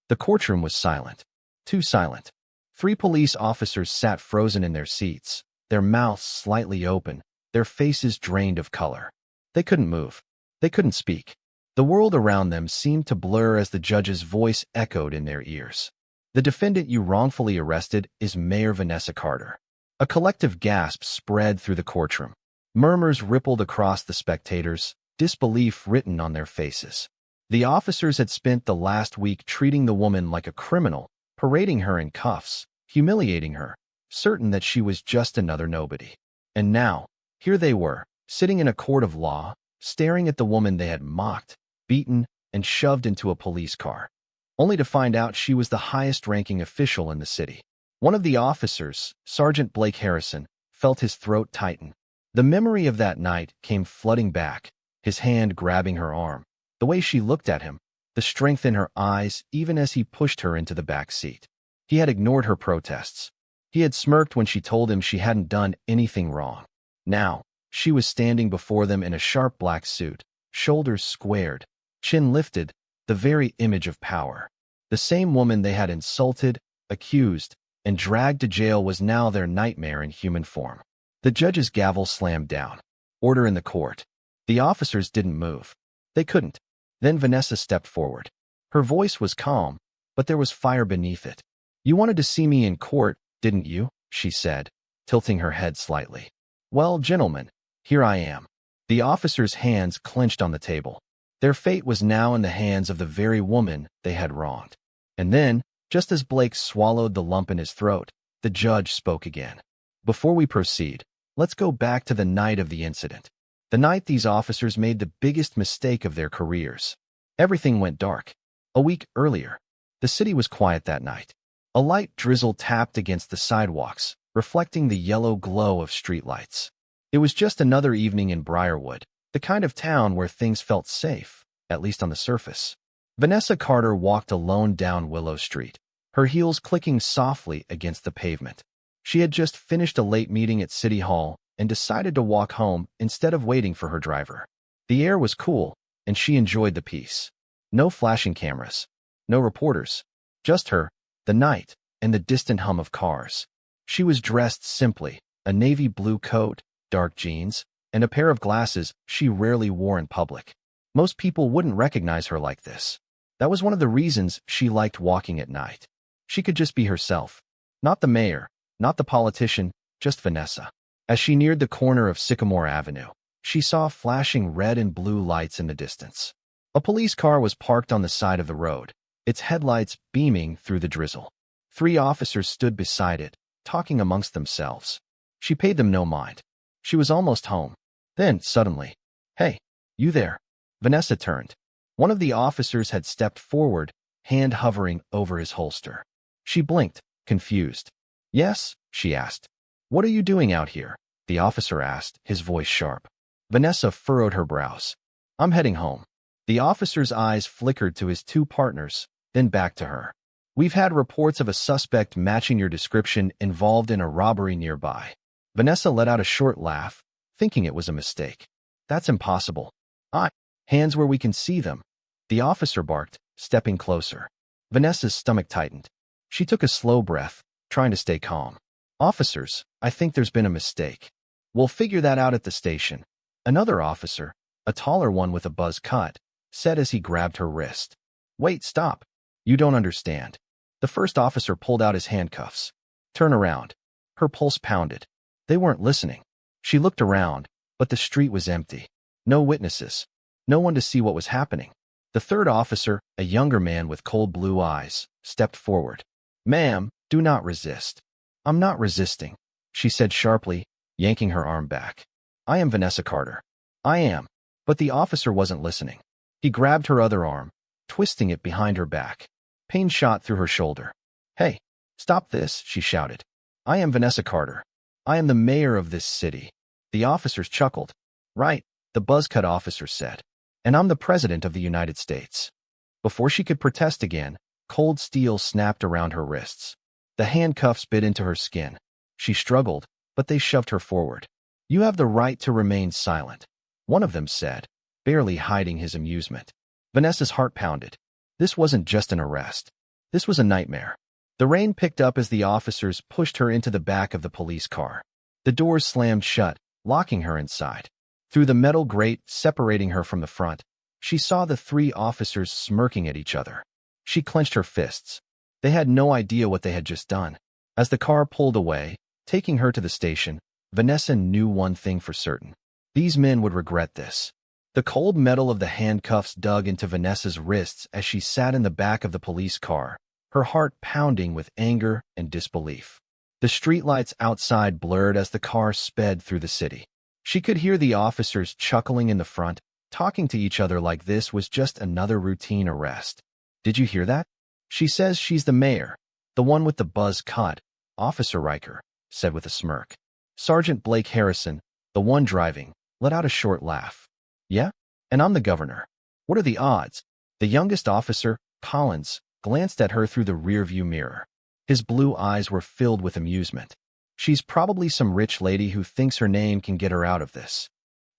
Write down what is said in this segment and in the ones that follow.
The courtroom was silent. Too silent. 3 police officers sat frozen in their seats, their mouths slightly open, their faces drained of color. They couldn't move. They couldn't speak. The world around them seemed to blur as the judge's voice echoed in their ears. The defendant you wrongfully arrested is Mayor Vanessa Carter. A collective gasp spread through the courtroom. Murmurs rippled across the spectators, disbelief written on their faces. The officers had spent the last week treating the woman like a criminal, parading her in cuffs, humiliating her, certain that she was just another nobody. And now, here they were, sitting in a court of law, staring at the woman they had mocked, beaten, and shoved into a police car, only to find out she was the highest-ranking official in the city. One of the officers, Sergeant Blake Harrison, felt his throat tighten. The memory of that night came flooding back, his hand grabbing her arm, the way she looked at him, the strength in her eyes even as he pushed her into the back seat. He had ignored her protests. He had smirked when she told him she hadn't done anything wrong. Now, she was standing before them in a sharp black suit, shoulders squared, chin lifted, the very image of power. The same woman they had insulted, accused, and dragged to jail was now their nightmare in human form. The judge's gavel slammed down. Order in the court. The officers didn't move. They couldn't. Then Vanessa stepped forward. Her voice was calm, but there was fire beneath it. "You wanted to see me in court, didn't you?" she said, tilting her head slightly. "Well, gentlemen, here I am." The officers' hands clenched on the table. Their fate was now in the hands of the very woman they had wronged. And then, just as Blake swallowed the lump in his throat, the judge spoke again. "Before we proceed, let's go back to the night of the incident. The night these officers made the biggest mistake of their careers. Everything went dark. A week earlier, the city was quiet that night. A light drizzle tapped against the sidewalks, reflecting the yellow glow of streetlights. It was just another evening in Briarwood, the kind of town where things felt safe, at least on the surface. Vanessa Carter walked alone down Willow Street, her heels clicking softly against the pavement. She had just finished a late meeting at City Hall and decided to walk home instead of waiting for her driver. The air was cool, and she enjoyed the peace. No flashing cameras, no reporters, just her, the night, and the distant hum of cars. She was dressed simply, a navy blue coat, dark jeans, and a pair of glasses she rarely wore in public. Most people wouldn't recognize her like this. That was one of the reasons she liked walking at night. She could just be herself. Not the mayor, not the politician, just Vanessa. As she neared the corner of Sycamore Avenue, she saw flashing red and blue lights in the distance. A police car was parked on the side of the road, its headlights beaming through the drizzle. 3 officers stood beside it, talking amongst themselves. She paid them no mind. She was almost home. Then, suddenly, "Hey, you there?" Vanessa turned. One of the officers had stepped forward, hand hovering over his holster. She blinked, confused. "Yes?" she asked. "What are you doing out here?" the officer asked, his voice sharp. Vanessa furrowed her brows. "I'm heading home." The officer's eyes flickered to his 2 partners, then back to her. "We've had reports of a suspect matching your description involved in a robbery nearby." Vanessa let out a short laugh, thinking it was a mistake. "That's impossible." "Hands where we can see them," the officer barked, stepping closer. Vanessa's stomach tightened. She took a slow breath, trying to stay calm. "Officers, I think there's been a mistake. We'll figure that out at the station." Another officer, a taller one with a buzz cut, said as he grabbed her wrist. "Wait, stop. You don't understand." The first officer pulled out his handcuffs. "Turn around." Her pulse pounded. They weren't listening. She looked around, but the street was empty. No witnesses. No one to see what was happening. The third officer, a younger man with cold blue eyes, stepped forward. "Ma'am, do not resist." "I'm not resisting," she said sharply, yanking her arm back. "I am Vanessa Carter. I am." But the officer wasn't listening. He grabbed her other arm, twisting it behind her back. Pain shot through her shoulder. "Hey, stop this," she shouted. "I am Vanessa Carter. I am the mayor of this city." The officers chuckled. "Right," the buzzcut officer said. "And I'm the president of the United States." Before she could protest again, cold steel snapped around her wrists. The handcuffs bit into her skin. She struggled, but they shoved her forward. "You have the right to remain silent," one of them said, barely hiding his amusement. Vanessa's heart pounded. This wasn't just an arrest. This was a nightmare. The rain picked up as the officers pushed her into the back of the police car. The doors slammed shut, locking her inside. Through the metal grate separating her from the front, she saw the three officers smirking at each other. She clenched her fists. They had no idea what they had just done. As the car pulled away, taking her to the station, Vanessa knew one thing for certain. These men would regret this. The cold metal of the handcuffs dug into Vanessa's wrists as she sat in the back of the police car, her heart pounding with anger and disbelief. The streetlights outside blurred as the car sped through the city. She could hear the officers chuckling in the front, talking to each other like this was just another routine arrest. Did you hear that? She says she's the mayor, the one with the buzz cut, Officer Riker said with a smirk. Sergeant Blake Harrison, the one driving, let out a short laugh. Yeah? And I'm the governor. What are the odds? The youngest officer, Collins, glanced at her through the rearview mirror. His blue eyes were filled with amusement. She's probably some rich lady who thinks her name can get her out of this.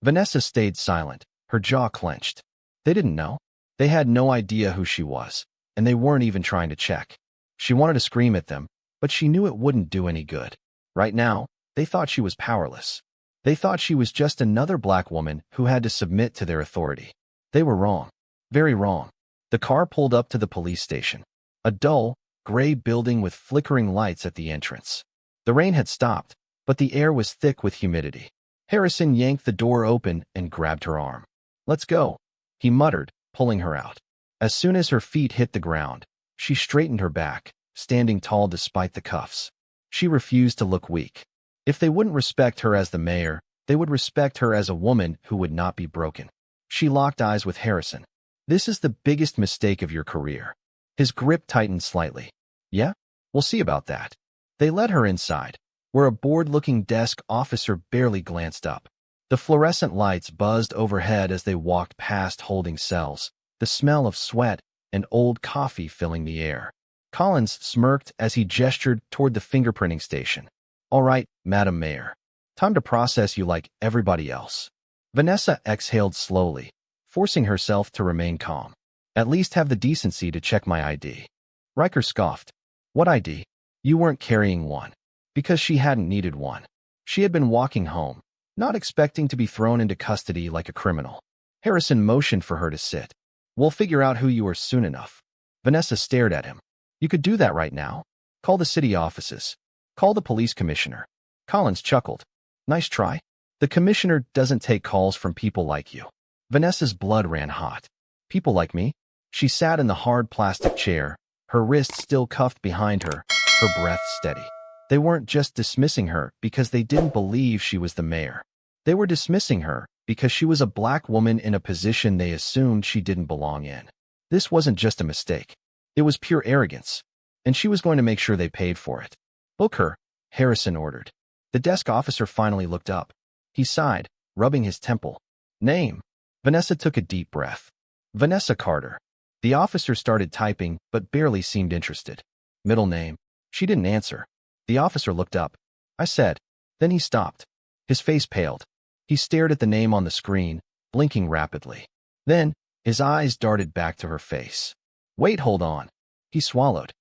Vanessa stayed silent, her jaw clenched. They didn't know. They had no idea who she was, and they weren't even trying to check. She wanted to scream at them, but she knew it wouldn't do any good. Right now, they thought she was powerless. They thought she was just another black woman who had to submit to their authority. They were wrong. Very wrong. The car pulled up to the police station. A dull, gray building with flickering lights at the entrance. The rain had stopped, but the air was thick with humidity. Harrison yanked the door open and grabbed her arm. Let's go, he muttered, pulling her out. As soon as her feet hit the ground, she straightened her back, standing tall despite the cuffs. She refused to look weak. If they wouldn't respect her as the mayor, they would respect her as a woman who would not be broken. She locked eyes with Harrison. This is the biggest mistake of your career. His grip tightened slightly. Yeah? We'll see about that. They led her inside, where a bored-looking desk officer barely glanced up. The fluorescent lights buzzed overhead as they walked past holding cells, the smell of sweat and old coffee filling the air. Collins smirked as he gestured toward the fingerprinting station. All right, Madam Mayor. Time to process you like everybody else. Vanessa exhaled slowly, forcing herself to remain calm. At least have the decency to check my ID. Riker scoffed. What ID? You weren't carrying one. Because she hadn't needed one. She had been walking home, not expecting to be thrown into custody like a criminal. Harrison motioned for her to sit. We'll figure out who you are soon enough. Vanessa stared at him. You could do that right now. Call the city offices. Call the police commissioner. Collins chuckled. Nice try. The commissioner doesn't take calls from people like you. Vanessa's blood ran hot. People like me? She sat in the hard plastic chair, her wrists still cuffed behind her, her breath steady. They weren't just dismissing her because they didn't believe she was the mayor. They were dismissing her because she was a black woman in a position they assumed she didn't belong in. This wasn't just a mistake. It was pure arrogance, and she was going to make sure they paid for it. Book her, Harrison ordered. The desk officer finally looked up. He sighed, rubbing his temple. Name. Vanessa took a deep breath. Vanessa Carter. The officer started typing, but barely seemed interested. Middle name. She didn't answer. The officer looked up. I said. Then he stopped. His face paled. He stared at the name on the screen, blinking rapidly. Then, his eyes darted back to her face. Wait, hold on. He swallowed.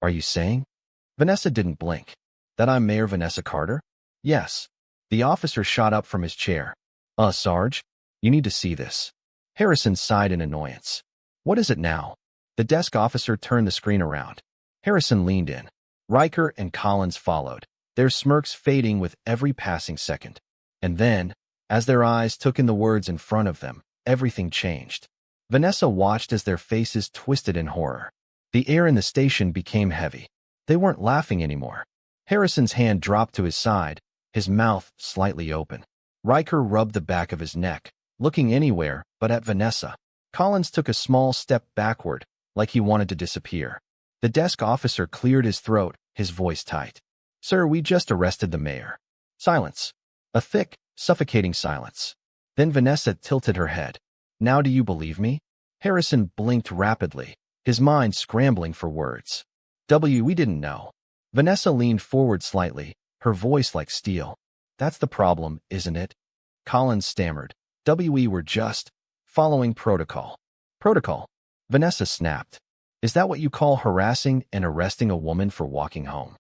Are you saying? Vanessa didn't blink. That I'm Mayor Vanessa Carter? Yes. The officer shot up from his chair. Sarge? You need to see this. Harrison sighed in annoyance. What is it now? The desk officer turned the screen around. Harrison leaned in. Riker and Collins followed, their smirks fading with every passing second. And then, as their eyes took in the words in front of them, everything changed. Vanessa watched as their faces twisted in horror. The air in the station became heavy. They weren't laughing anymore. Harrison's hand dropped to his side, his mouth slightly open. Riker rubbed the back of his neck, looking anywhere but at Vanessa. Collins took a small step backward, like he wanted to disappear. The desk officer cleared his throat, his voice tight. Sir, we just arrested the mayor. Silence. A thick, suffocating silence. Then Vanessa tilted her head. Now do you believe me? Harrison blinked rapidly, his mind scrambling for words. We didn't know. Vanessa leaned forward slightly, her voice like steel. That's the problem, isn't it? Collins stammered. We were just following protocol. Protocol? Vanessa snapped. Is that what you call harassing and arresting a woman for walking home?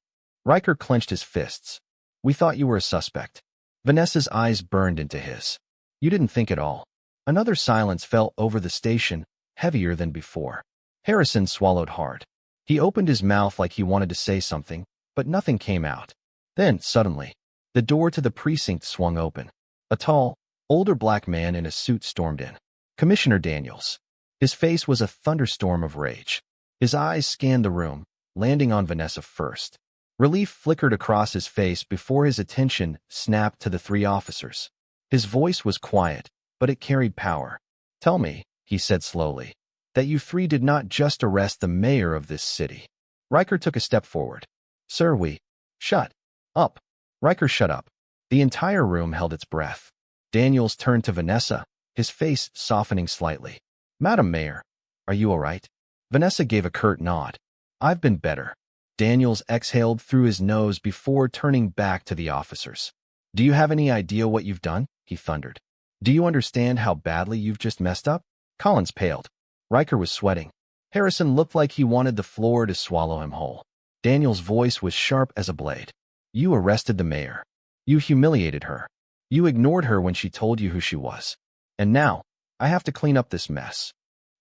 Riker clenched his fists. We thought you were a suspect. Vanessa's eyes burned into his. You didn't think at all. Another silence fell over the station, heavier than before. Harrison swallowed hard. He opened his mouth like he wanted to say something, but nothing came out. Then, suddenly, the door to the precinct swung open. A tall, older black man in a suit stormed in. Commissioner Daniels. His face was a thunderstorm of rage. His eyes scanned the room, landing on Vanessa first. Relief flickered across his face before his attention snapped to the three officers. His voice was quiet, but it carried power. Tell me, he said slowly, that you three did not just arrest the mayor of this city. Riker took a step forward. Sir, we... Shut up. Riker shut up. The entire room held its breath. Daniels turned to Vanessa, his face softening slightly. Madam Mayor, are you all right? Vanessa gave a curt nod. I've been better. Daniels exhaled through his nose before turning back to the officers. Do you have any idea what you've done? He thundered. Do you understand how badly you've just messed up? Collins paled. Riker was sweating. Harrison looked like he wanted the floor to swallow him whole. Daniels' voice was sharp as a blade. You arrested the mayor. You humiliated her. You ignored her when she told you who she was. And now, I have to clean up this mess.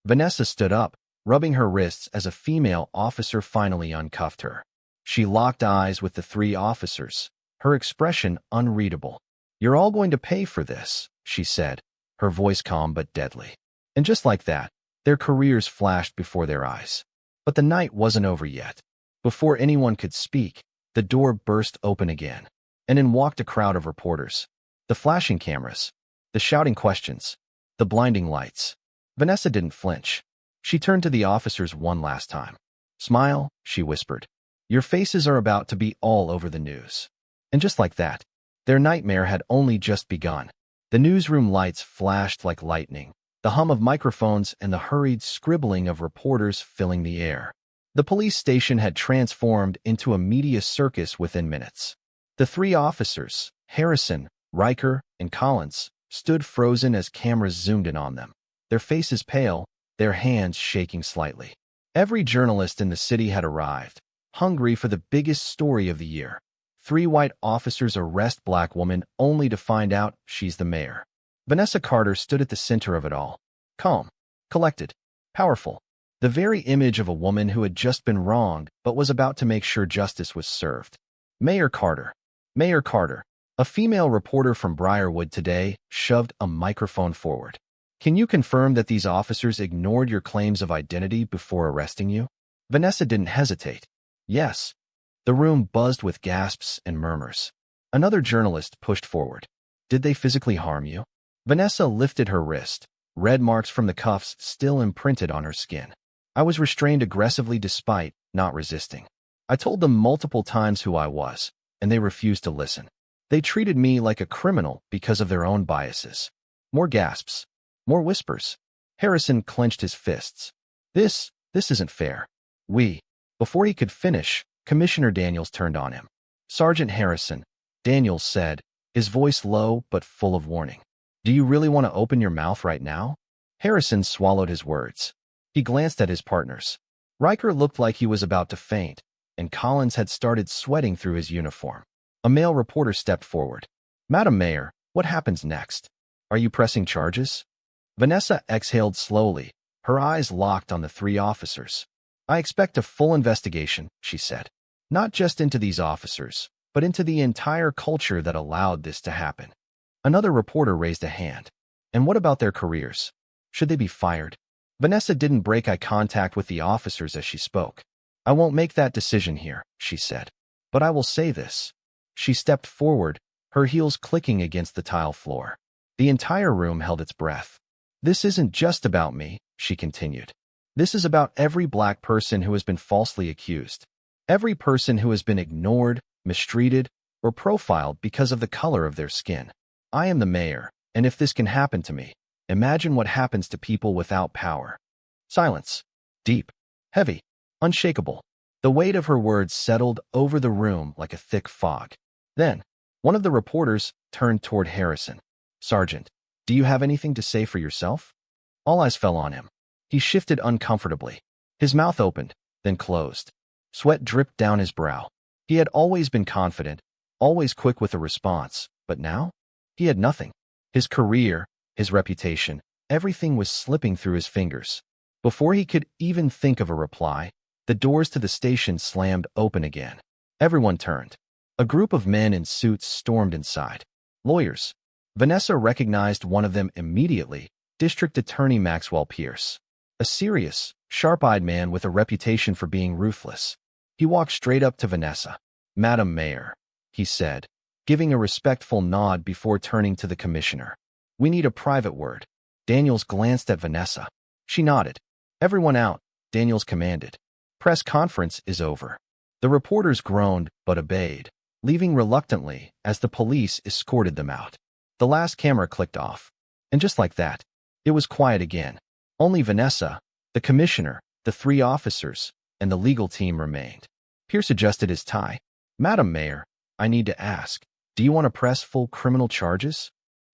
Vanessa stood up, rubbing her wrists as a female officer finally uncuffed her. She locked eyes with the three officers, her expression unreadable. You're all going to pay for this, she said, her voice calm but deadly. And just like that, their careers flashed before their eyes. But the night wasn't over yet. Before anyone could speak, the door burst open again, and in walked a crowd of reporters. The flashing cameras, the shouting questions, the blinding lights. Vanessa didn't flinch. She turned to the officers one last time. Smile, she whispered. Your faces are about to be all over the news. And just like that, their nightmare had only just begun. The newsroom lights flashed like lightning, the hum of microphones and the hurried scribbling of reporters filling the air. The police station had transformed into a media circus within minutes. The three officers, Harrison, Riker, and Collins, stood frozen as cameras zoomed in on them, their faces pale, their hands shaking slightly. Every journalist in the city had arrived, hungry for the biggest story of the year. 3 white officers arrest black woman only to find out she's the mayor. Vanessa Carter stood at the center of it all. Calm, collected, powerful. The very image of a woman who had just been wronged but was about to make sure justice was served. Mayor Carter. Mayor Carter. A female reporter from Briarwood today shoved a microphone forward. Can you confirm that these officers ignored your claims of identity before arresting you? Vanessa didn't hesitate. Yes. The room buzzed with gasps and murmurs. Another journalist pushed forward. Did they physically harm you? Vanessa lifted her wrist, red marks from the cuffs still imprinted on her skin. I was restrained aggressively despite not resisting. I told them multiple times who I was, and they refused to listen. They treated me like a criminal because of their own biases. More gasps. More whispers. Harrison clenched his fists. This isn't fair. Before he could finish, Commissioner Daniels turned on him. Sergeant Harrison, Daniels said, his voice low but full of warning. Do you really want to open your mouth right now? Harrison swallowed his words. He glanced at his partners. Riker looked like he was about to faint, and Collins had started sweating through his uniform. A male reporter stepped forward. Madam Mayor, what happens next? Are you pressing charges? Vanessa exhaled slowly, her eyes locked on the 3 officers. I expect a full investigation, she said. Not just into these officers, but into the entire culture that allowed this to happen. Another reporter raised a hand. And what about their careers? Should they be fired? Vanessa didn't break eye contact with the officers as she spoke. I won't make that decision here, she said. But I will say this. She stepped forward, her heels clicking against the tile floor. The entire room held its breath. This isn't just about me, she continued. This is about every black person who has been falsely accused. Every person who has been ignored, mistreated, or profiled because of the color of their skin. I am the mayor, and if this can happen to me, imagine what happens to people without power. Silence. Deep. Heavy. Unshakable. The weight of her words settled over the room like a thick fog. Then, one of the reporters turned toward Harrison. Sergeant, do you have anything to say for yourself? All eyes fell on him. He shifted uncomfortably. His mouth opened, then closed. Sweat dripped down his brow. He had always been confident, always quick with a response, but now? He had nothing. His career, his reputation, everything was slipping through his fingers. Before he could even think of a reply, the doors to the station slammed open again. Everyone turned. A group of men in suits stormed inside. Lawyers. Vanessa recognized one of them immediately, District Attorney Maxwell Pierce. A serious, sharp-eyed man with a reputation for being ruthless. He walked straight up to Vanessa. "Madam Mayor," he said, giving a respectful nod before turning to the commissioner. "We need a private word." Daniels glanced at Vanessa. She nodded. "Everyone out," Daniels commanded. "Press conference is over." The reporters groaned but obeyed, leaving reluctantly as the police escorted them out. The last camera clicked off. And just like that, it was quiet again. Only Vanessa, the commissioner, the 3 officers, and the legal team remained. Pierce adjusted his tie. "Madam Mayor, I need to ask, do you want to press full criminal charges?"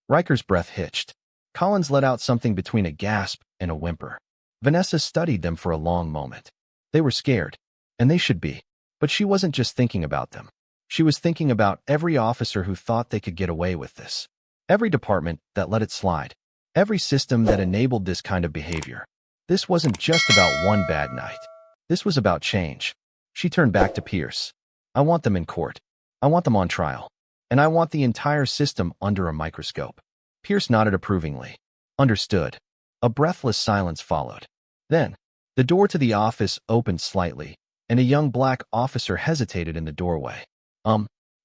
Riker's breath hitched. Collins let out something between a gasp and a whimper. Vanessa studied them for a long moment. They were scared, and they should be. But she wasn't just thinking about them. She was thinking about every officer who thought they could get away with this. Every department that let it slide. Every system that enabled this kind of behavior. This wasn't just about one bad night. This was about change. She turned back to Pierce. "I want them in court. I want them on trial. And I want the entire system under a microscope." Pierce nodded approvingly. "Understood." A breathless silence followed. Then, the door to the office opened slightly, and a young black officer hesitated in the doorway.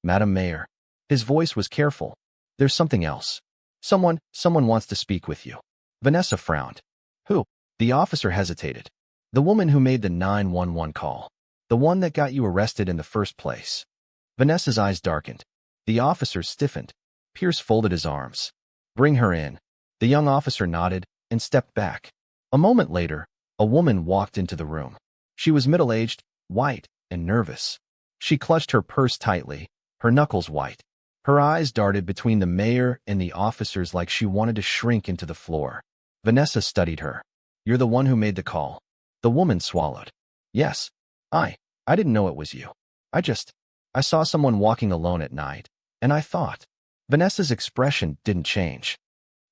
Madam Mayor." His voice was careful. "There's something else. Someone wants to speak with you." Vanessa frowned. "Who?" The officer hesitated. "The woman who made the 911 call. The one that got you arrested in the first place." Vanessa's eyes darkened. The officer stiffened. Pierce folded his arms. "Bring her in." The young officer nodded and stepped back. A moment later, a woman walked into the room. She was middle-aged, white, and nervous. She clutched her purse tightly, her knuckles white. Her eyes darted between the mayor and the officers like she wanted to shrink into the floor. Vanessa studied her. "You're the one who made the call." The woman swallowed. "Yes. I didn't know it was you. I saw someone walking alone at night, and I thought." Vanessa's expression didn't change.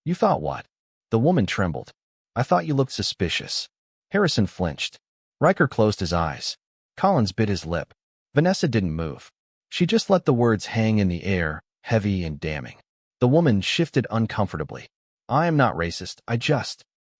"You thought what?" The woman trembled. "I thought you looked suspicious." Harrison flinched. Riker closed his eyes. Collins bit his lip. Vanessa didn't move. She just let the words hang in the air, heavy and damning. The woman shifted uncomfortably. "I am not racist.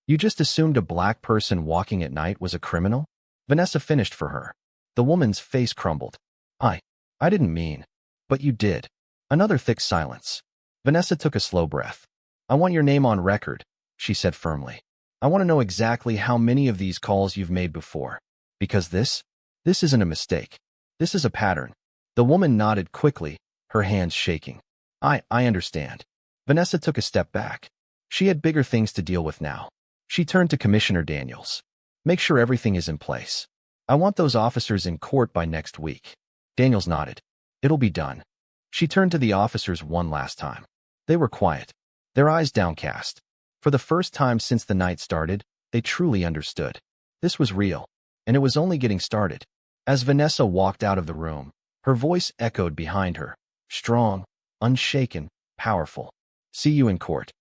You just assumed a black person walking at night was a criminal?" Vanessa finished for her. The woman's face crumbled. I didn't mean." "But you did." Another thick silence. Vanessa took a slow breath. "I want your name on record," she said firmly. "I want to know exactly how many of these calls you've made before. Because this isn't a mistake. This is a pattern." The woman nodded quickly, her hands shaking. I understand." Vanessa took a step back. She had bigger things to deal with now. She turned to Commissioner Daniels. "Make sure everything is in place. I want those officers in court by next week." Daniels nodded. "It'll be done." She turned to the officers one last time. They were quiet, their eyes downcast. For the first time since the night started, they truly understood. This was real, and it was only getting started. As Vanessa walked out of the room, her voice echoed behind her, strong, unshaken, powerful. "See you in court."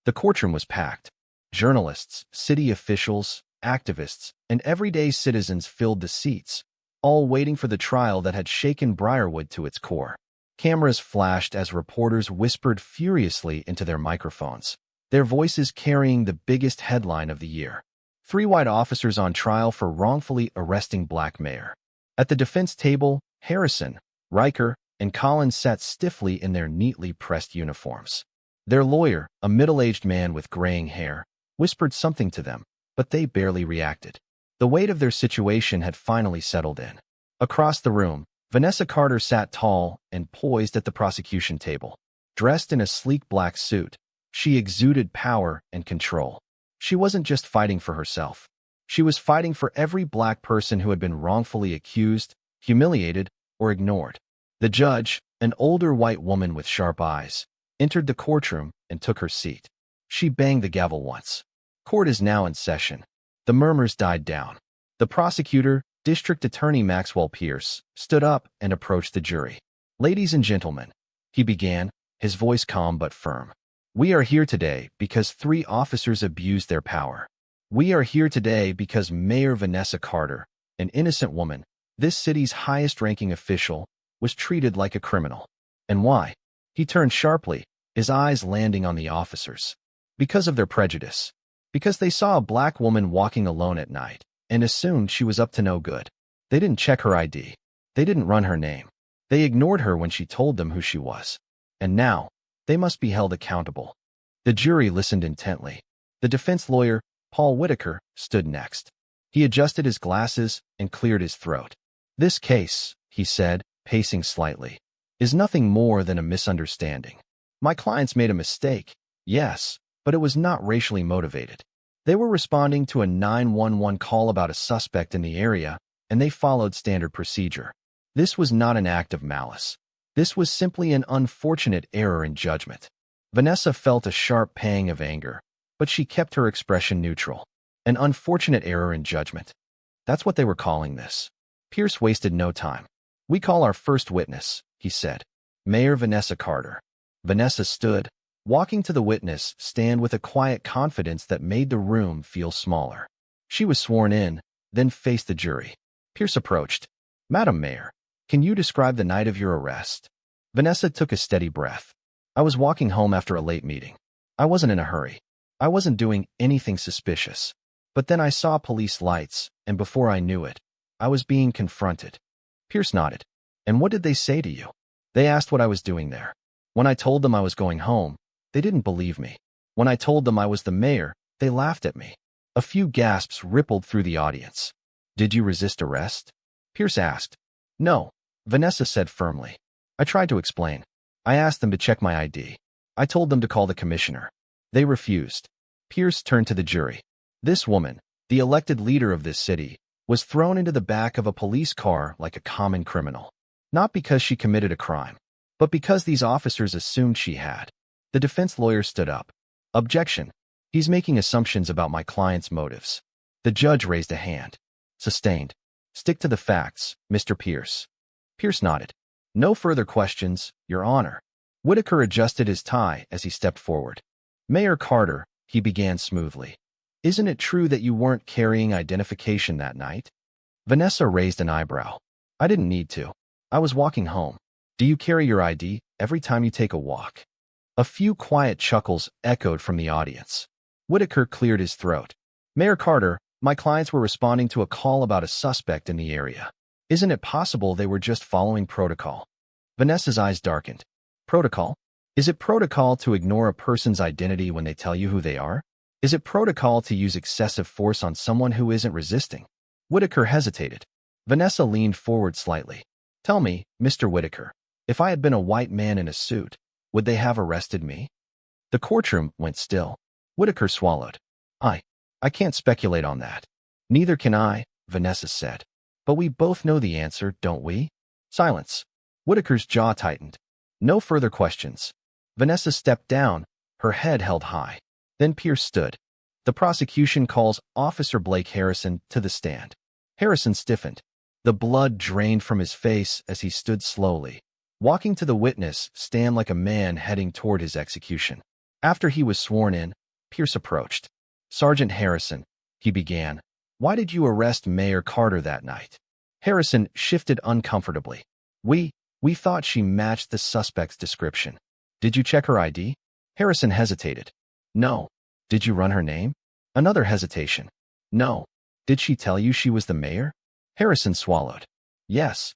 The courtroom was packed. Journalists, city officials, activists, and everyday citizens filled the seats, all waiting for the trial that had shaken Briarwood to its core. Cameras flashed as reporters whispered furiously into their microphones, their voices carrying the biggest headline of the year. 3 white officers on trial for wrongfully arresting black mayor. At the defense table, Harrison, Riker, and Collins sat stiffly in their neatly pressed uniforms. Their lawyer, a middle-aged man with graying hair, whispered something to them, but they barely reacted. The weight of their situation had finally settled in. Across the room, Vanessa Carter sat tall and poised at the prosecution table. Dressed in a sleek black suit, she exuded power and control. She wasn't just fighting for herself. She was fighting for every black person who had been wrongfully accused, humiliated, or ignored. The judge, an older white woman with sharp eyes, entered the courtroom and took her seat. She banged the gavel once. "Court is now in session." The murmurs died down. The prosecutor, District Attorney Maxwell Pierce, stood up and approached the jury. "Ladies and gentlemen," he began, his voice calm but firm. "We are here today because 3 officers abused their power. We are here today because Mayor Vanessa Carter, an innocent woman, this city's highest-ranking official, was treated like a criminal. And why?" He turned sharply, his eyes landing on the officers. "Because of their prejudice. Because they saw a black woman walking alone at night and assumed she was up to no good. They didn't check her ID. They didn't run her name. They ignored her when she told them who she was. And now, they must be held accountable." The jury listened intently. The defense lawyer, Paul Whitaker, stood next. He adjusted his glasses and cleared his throat. "This case," he said, pacing slightly, "is nothing more than a misunderstanding. My clients made a mistake, yes, but it was not racially motivated. They were responding to a 911 call about a suspect in the area, and they followed standard procedure. This was not an act of malice. This was simply an unfortunate error in judgment." Vanessa felt a sharp pang of anger, but she kept her expression neutral. An unfortunate error in judgment. That's what they were calling this. Pierce wasted no time. "We call our first witness," he said. "Mayor Vanessa Carter." Vanessa stood, walking to the witness stand with a quiet confidence that made the room feel smaller. She was sworn in, then faced the jury. Pierce approached. "Madam Mayor, can you describe the night of your arrest?" Vanessa took a steady breath. "I was walking home after a late meeting. I wasn't in a hurry. I wasn't doing anything suspicious. But then I saw police lights, and before I knew it, I was being confronted." Pierce nodded. "And what did they say to you?" "They asked what I was doing there. When I told them I was going home, they didn't believe me. When I told them I was the mayor, they laughed at me." A few gasps rippled through the audience. "Did you resist arrest?" Pierce asked. "No," Vanessa said firmly. "I tried to explain. I asked them to check my ID. I told them to call the commissioner. They refused." Pierce turned to the jury. "This woman, the elected leader of this city, was thrown into the back of a police car like a common criminal. Not because she committed a crime, but because these officers assumed she had." The defense lawyer stood up. "Objection. He's making assumptions about my client's motives." The judge raised a hand. "Sustained. Stick to the facts, Mr. Pierce." Pierce nodded. "No further questions, Your Honor." Whitaker adjusted his tie as he stepped forward. "Mayor Carter," he began smoothly, "isn't it true that you weren't carrying identification that night?" Vanessa raised an eyebrow. "I didn't need to. I was walking home. Do you carry your ID every time you take a walk?" A few quiet chuckles echoed from the audience. Whitaker cleared his throat. "Mayor Carter, my clients were responding to a call about a suspect in the area. Isn't it possible they were just following protocol?" Vanessa's eyes darkened. "Protocol? Is it protocol to ignore a person's identity when they tell you who they are? Is it protocol to use excessive force on someone who isn't resisting?" Whitaker hesitated. Vanessa leaned forward slightly. "Tell me, Mr. Whitaker, if I had been a white man in a suit, would they have arrested me?" The courtroom went still. Whitaker swallowed. I can't speculate on that." "Neither can I," Vanessa said. "But we both know the answer, don't we?" Silence. Whitaker's jaw tightened. No further questions. Vanessa stepped down, her head held high. Then Pierce stood. "The prosecution calls Officer Blake Harrison to the stand." Harrison stiffened. The blood drained from his face as he stood slowly, walking to the witness stand like a man heading toward his execution. After he was sworn in, Pierce approached. "Sergeant Harrison," he began, "why did you arrest Mayor Carter that night?" Harrison shifted uncomfortably. We thought she matched the suspect's description." "Did you check her ID?" Harrison hesitated. "No." "Did you run her name?" Another hesitation. "No." "Did she tell you she was the mayor?" Harrison swallowed. "Yes."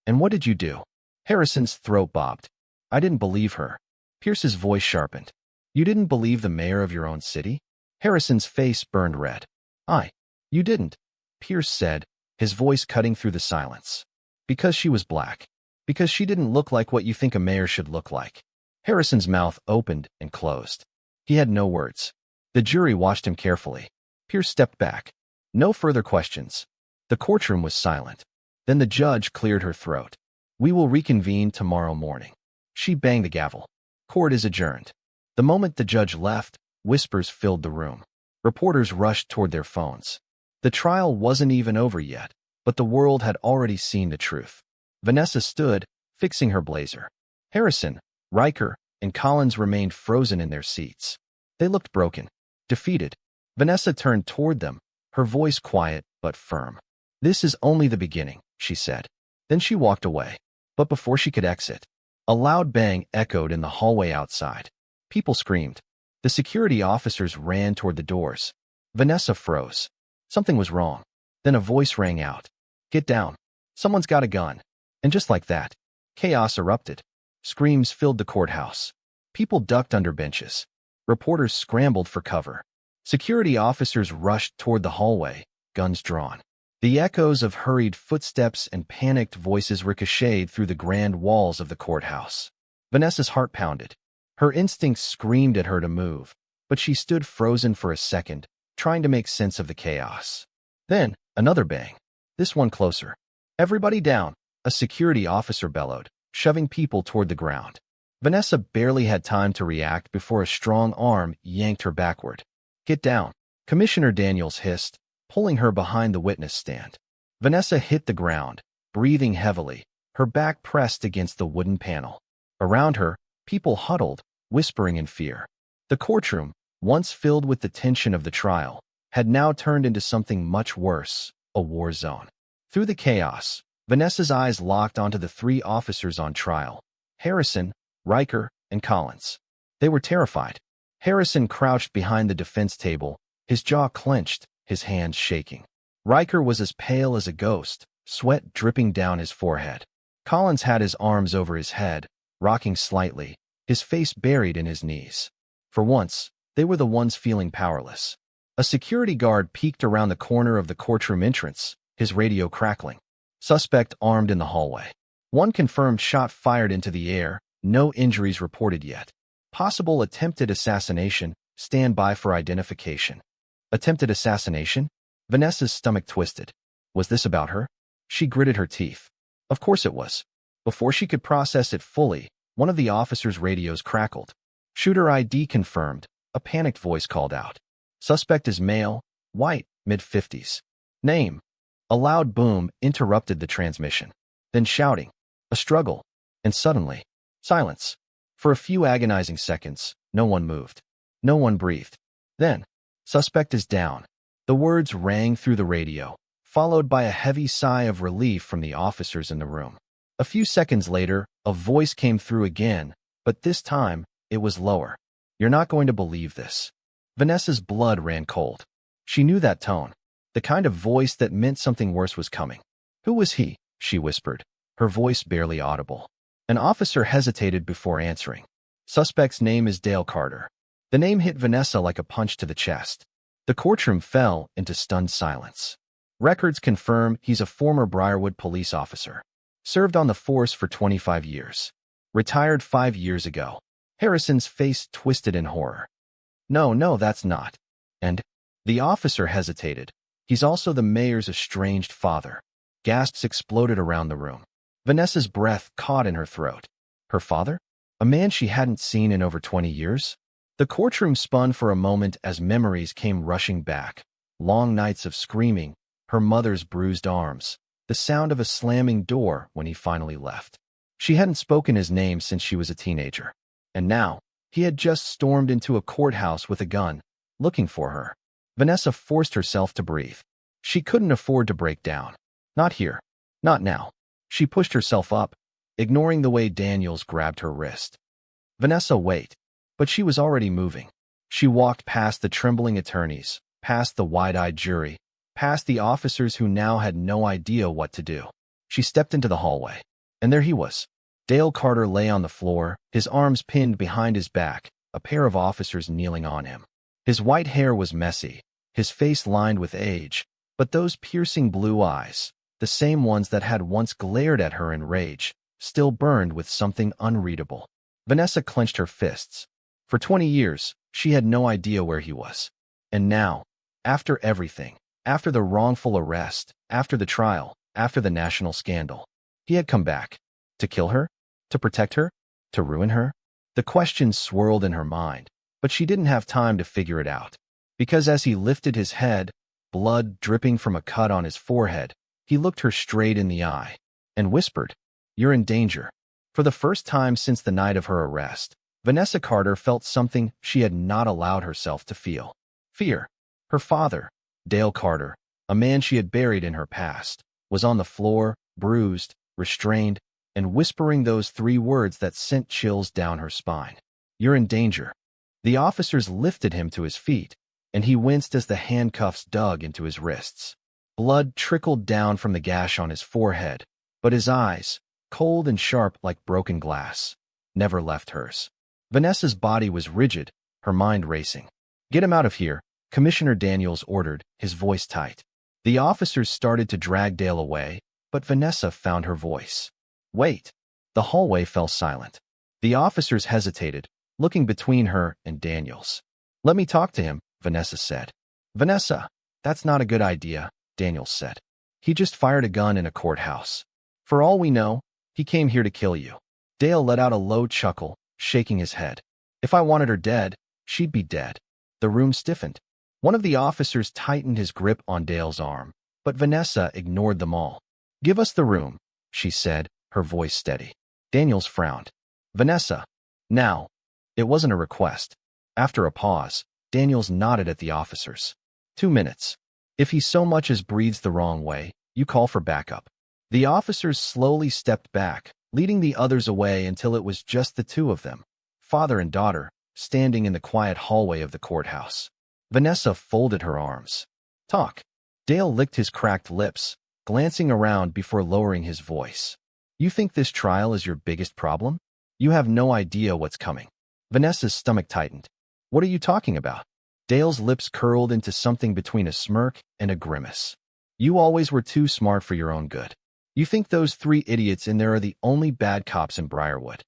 "And what did you do?" Harrison's throat bobbed. "I didn't believe her." Pierce's voice sharpened. "You didn't believe the mayor of your own city?" Harrison's face burned red. You didn't," Pierce said, his voice cutting through the silence. "Because she was black. Because she didn't look like what you think a mayor should look like." Harrison's mouth opened and closed. He had no words. The jury watched him carefully. Pierce stepped back. No further questions. The courtroom was silent. Then the judge cleared her throat. "We will reconvene tomorrow morning." She banged the gavel. "Court is adjourned." The moment the judge left, whispers filled the room. Reporters rushed toward their phones. The trial wasn't even over yet, but the world had already seen the truth. Vanessa stood, fixing her blazer. Harrison, Riker, and Collins remained frozen in their seats. They looked broken, defeated. Vanessa turned toward them, her voice quiet but firm. "This is only the beginning," she said. Then she walked away. But before she could exit, a loud bang echoed in the hallway outside. People screamed. The security officers ran toward the doors. Vanessa froze. Something was wrong. Then a voice rang out. "Get down. Someone's got a gun." And just like that, chaos erupted. Screams filled the courthouse. People ducked under benches. Reporters scrambled for cover. Security officers rushed toward the hallway, guns drawn. The echoes of hurried footsteps and panicked voices ricocheted through the grand walls of the courthouse. Vanessa's heart pounded. Her instincts screamed at her to move, but she stood frozen for a second, trying to make sense of the chaos. Then, another bang. This one closer. "Everybody down," a security officer bellowed, shoving people toward the ground. Vanessa barely had time to react before a strong arm yanked her backward. "Get down," Commissioner Daniels hissed, pulling her behind the witness stand. Vanessa hit the ground, breathing heavily, her back pressed against the wooden panel. Around her, people huddled, whispering in fear. The courtroom, once filled with the tension of the trial, had now turned into something much worse, a war zone. Through the chaos, Vanessa's eyes locked onto the three officers on trial: Harrison, Riker, and Collins. They were terrified. Harrison crouched behind the defense table, his jaw clenched, his hands shaking. Riker was as pale as a ghost, sweat dripping down his forehead. Collins had his arms over his head, rocking slightly, his face buried in his knees. For once, they were the ones feeling powerless. A security guard peeked around the corner of the courtroom entrance, his radio crackling. Suspect armed in the hallway. One confirmed shot fired into the air, no injuries reported yet. Possible attempted assassination, stand by for identification. Attempted assassination? Vanessa's stomach twisted. Was this about her? She gritted her teeth. Of course it was. Before she could process it fully, one of the officers' radios crackled. "Shooter ID confirmed," a panicked voice called out. "Suspect is male, white, mid-50s. Name." A loud boom interrupted the transmission. Then shouting, a struggle, and suddenly, silence. For a few agonizing seconds, no one moved. No one breathed. Then, "Suspect is down." The words rang through the radio, followed by a heavy sigh of relief from the officers in the room. A few seconds later, a voice came through again, but this time, it was lower. "You're not going to believe this." Vanessa's blood ran cold. She knew that tone, the kind of voice that meant something worse was coming. "Who was he?" she whispered, her voice barely audible. An officer hesitated before answering. "Suspect's name is Dale Carter." The name hit Vanessa like a punch to the chest. The courtroom fell into stunned silence. Records confirm he's a former Briarwood police officer. Served on the force for 25 years. Retired 5 years ago. Harrison's face twisted in horror. No, that's not." And the officer hesitated. "He's also the mayor's estranged father." Gasps exploded around the room. Vanessa's breath caught in her throat. Her father? A man she hadn't seen in over 20 years? The courtroom spun for a moment as memories came rushing back. Long nights of screaming, her mother's bruised arms, the sound of a slamming door when he finally left. She hadn't spoken his name since she was a teenager. And now, he had just stormed into a courthouse with a gun, looking for her. Vanessa forced herself to breathe. She couldn't afford to break down. Not here. Not now. She pushed herself up, ignoring the way Daniels grabbed her wrist. "Vanessa, wait." But she was already moving. She walked past the trembling attorneys, past the wide-eyed jury, past the officers who now had no idea what to do. She stepped into the hallway. And there he was. Dale Carter lay on the floor, his arms pinned behind his back, a pair of officers kneeling on him. His white hair was messy, his face lined with age, but those piercing blue eyes, the same ones that had once glared at her in rage, still burned with something unreadable. Vanessa clenched her fists. For 20 years, she had no idea where he was. And now, after everything, after the wrongful arrest, after the trial, after the national scandal, he had come back. To kill her? To protect her? To ruin her? The questions swirled in her mind, but she didn't have time to figure it out. Because as he lifted his head, blood dripping from a cut on his forehead, he looked her straight in the eye and whispered, "You're in danger." For the first time since the night of her arrest, Vanessa Carter felt something she had not allowed herself to feel. Fear. Her father, Dale Carter, a man she had buried in her past, was on the floor, bruised, restrained, and whispering those three words that sent chills down her spine. "You're in danger." The officers lifted him to his feet, and he winced as the handcuffs dug into his wrists. Blood trickled down from the gash on his forehead, but his eyes, cold and sharp like broken glass, never left hers. Vanessa's body was rigid, her mind racing. "Get him out of here," Commissioner Daniels ordered, his voice tight. The officers started to drag Dale away, but Vanessa found her voice. "Wait." The hallway fell silent. The officers hesitated, looking between her and Daniels. "Let me talk to him," Vanessa said. "Vanessa, that's not a good idea," Daniels said. "He just fired a gun in a courthouse. For all we know, he came here to kill you." Dale let out a low chuckle, shaking his head. "If I wanted her dead, she'd be dead." The room stiffened. One of the officers tightened his grip on Dale's arm, but Vanessa ignored them all. "Give us the room," she said, her voice steady. Daniels frowned. "Vanessa, now." It wasn't a request. After a pause, Daniels nodded at the officers. 2 minutes. If he so much as breathes the wrong way, you call for backup." The officers slowly stepped back, leading the others away until it was just the two of them, father and daughter, standing in the quiet hallway of the courthouse. Vanessa folded her arms. "Talk." Dale licked his cracked lips, glancing around before lowering his voice. "You think this trial is your biggest problem? You have no idea what's coming." Vanessa's stomach tightened. "What are you talking about?" Dale's lips curled into something between a smirk and a grimace. "You always were too smart for your own good. You think those 3 idiots in there are the only bad cops in Briarwood."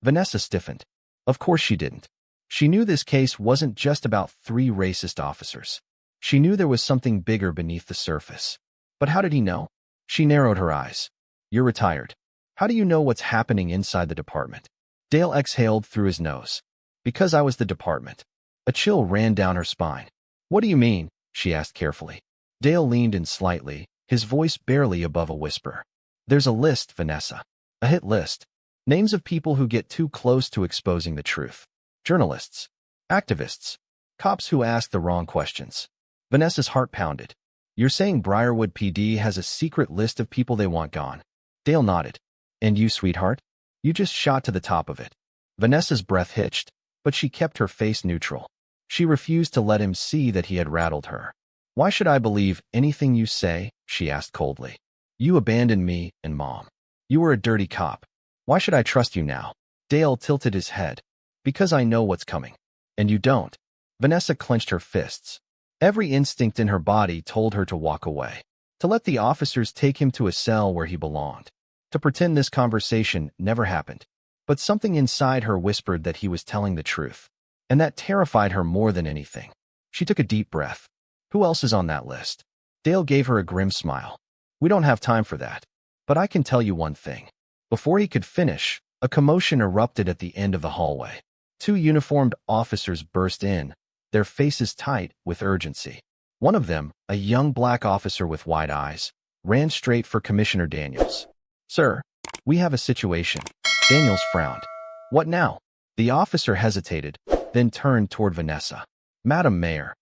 Vanessa stiffened. Of course she didn't. She knew this case wasn't just about 3 racist officers. She knew there was something bigger beneath the surface. But how did he know? She narrowed her eyes. "You're retired. How do you know what's happening inside the department?" Dale exhaled through his nose. "Because I was the department." A chill ran down her spine. "What do you mean?" she asked carefully. Dale leaned in slightly, his voice barely above a whisper. "There's a list, Vanessa. A hit list. Names of people who get too close to exposing the truth. Journalists, activists, cops who ask the wrong questions." Vanessa's heart pounded. "You're saying Briarwood PD has a secret list of people they want gone?" Dale nodded. "And you, sweetheart? You just shot to the top of it." Vanessa's breath hitched, but she kept her face neutral. She refused to let him see that he had rattled her. "Why should I believe anything you say?" she asked coldly. "You abandoned me and Mom. You were a dirty cop. Why should I trust you now?" Dale tilted his head. "Because I know what's coming. And you don't." Vanessa clenched her fists. Every instinct in her body told her to walk away, to let the officers take him to a cell where he belonged, to pretend this conversation never happened. But something inside her whispered that he was telling the truth, and that terrified her more than anything. She took a deep breath. "Who else is on that list?" Dale gave her a grim smile. "We don't have time for that. But I can tell you one thing." Before he could finish, a commotion erupted at the end of the hallway. 2 uniformed officers burst in, their faces tight with urgency. One of them, a young black officer with wide eyes, ran straight for Commissioner Daniels. "Sir, we have a situation." Daniels frowned. "What now?" The officer hesitated, then turned toward Vanessa. "Madam Mayor,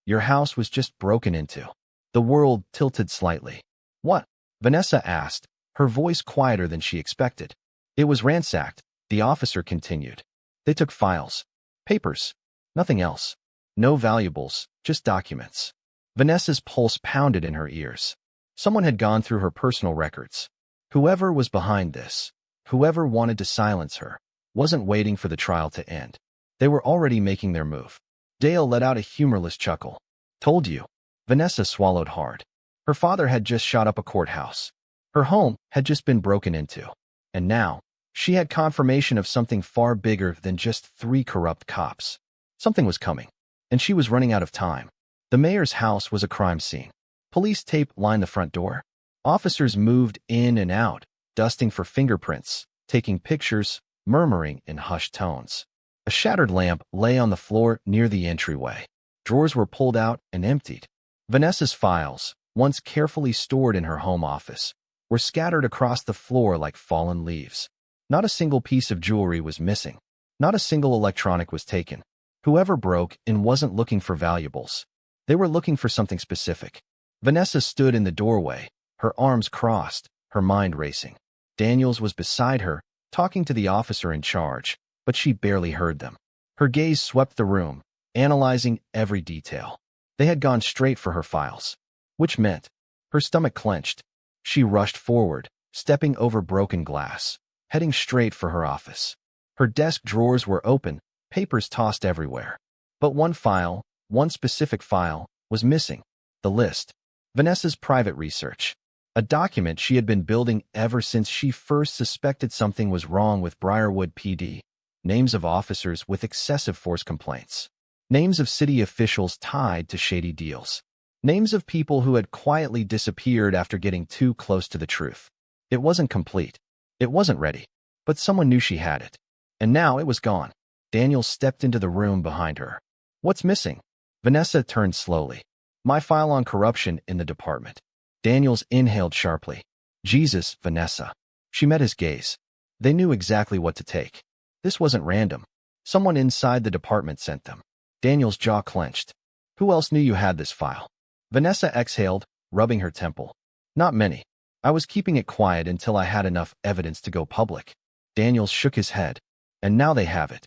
your house was just broken into." The world tilted slightly. "What?" Vanessa asked, her voice quieter than she expected. "It was ransacked," the officer continued. "They took files, papers, nothing else. No valuables, just documents." Vanessa's pulse pounded in her ears. Someone had gone through her personal records. Whoever was behind this, whoever wanted to silence her, wasn't waiting for the trial to end. They were already making their move. Dale let out a humorless chuckle. "Told you." Vanessa swallowed hard. Her father had just shot up a courthouse. Her home had just been broken into. And now, she had confirmation of something far bigger than just 3 corrupt cops. Something was coming, and she was running out of time. The mayor's house was a crime scene. Police tape lined the front door. Officers moved in and out, dusting for fingerprints, taking pictures, murmuring in hushed tones. A shattered lamp lay on the floor near the entryway. Drawers were pulled out and emptied. Vanessa's files, once carefully stored in her home office, were scattered across the floor like fallen leaves. Not a single piece of jewelry was missing. Not a single electronic was taken. Whoever broke in wasn't looking for valuables. They were looking for something specific. Vanessa stood in the doorway, her arms crossed, her mind racing. Daniels was beside her, talking to the officer in charge, but she barely heard them. Her gaze swept the room, analyzing every detail. They had gone straight for her files, which meant her stomach clenched. She rushed forward, stepping over broken glass, heading straight for her office. Her desk drawers were open, papers tossed everywhere. But one specific file, was missing. The list. Vanessa's private research. A document she had been building ever since she first suspected something was wrong with Briarwood PD. Names of officers with excessive force complaints. Names of city officials tied to shady deals. Names of people who had quietly disappeared after getting too close to the truth. It wasn't complete. It wasn't ready. But someone knew she had it. And now it was gone. Daniel stepped into the room behind her. What's missing? Vanessa turned slowly. My file on corruption in the department. Daniels inhaled sharply. Jesus, Vanessa. She met his gaze. They knew exactly what to take. This wasn't random. Someone inside the department sent them. Daniel's jaw clenched. Who else knew you had this file? Vanessa exhaled, rubbing her temple. Not many. I was keeping it quiet until I had enough evidence to go public. Daniels shook his head. And now they have it.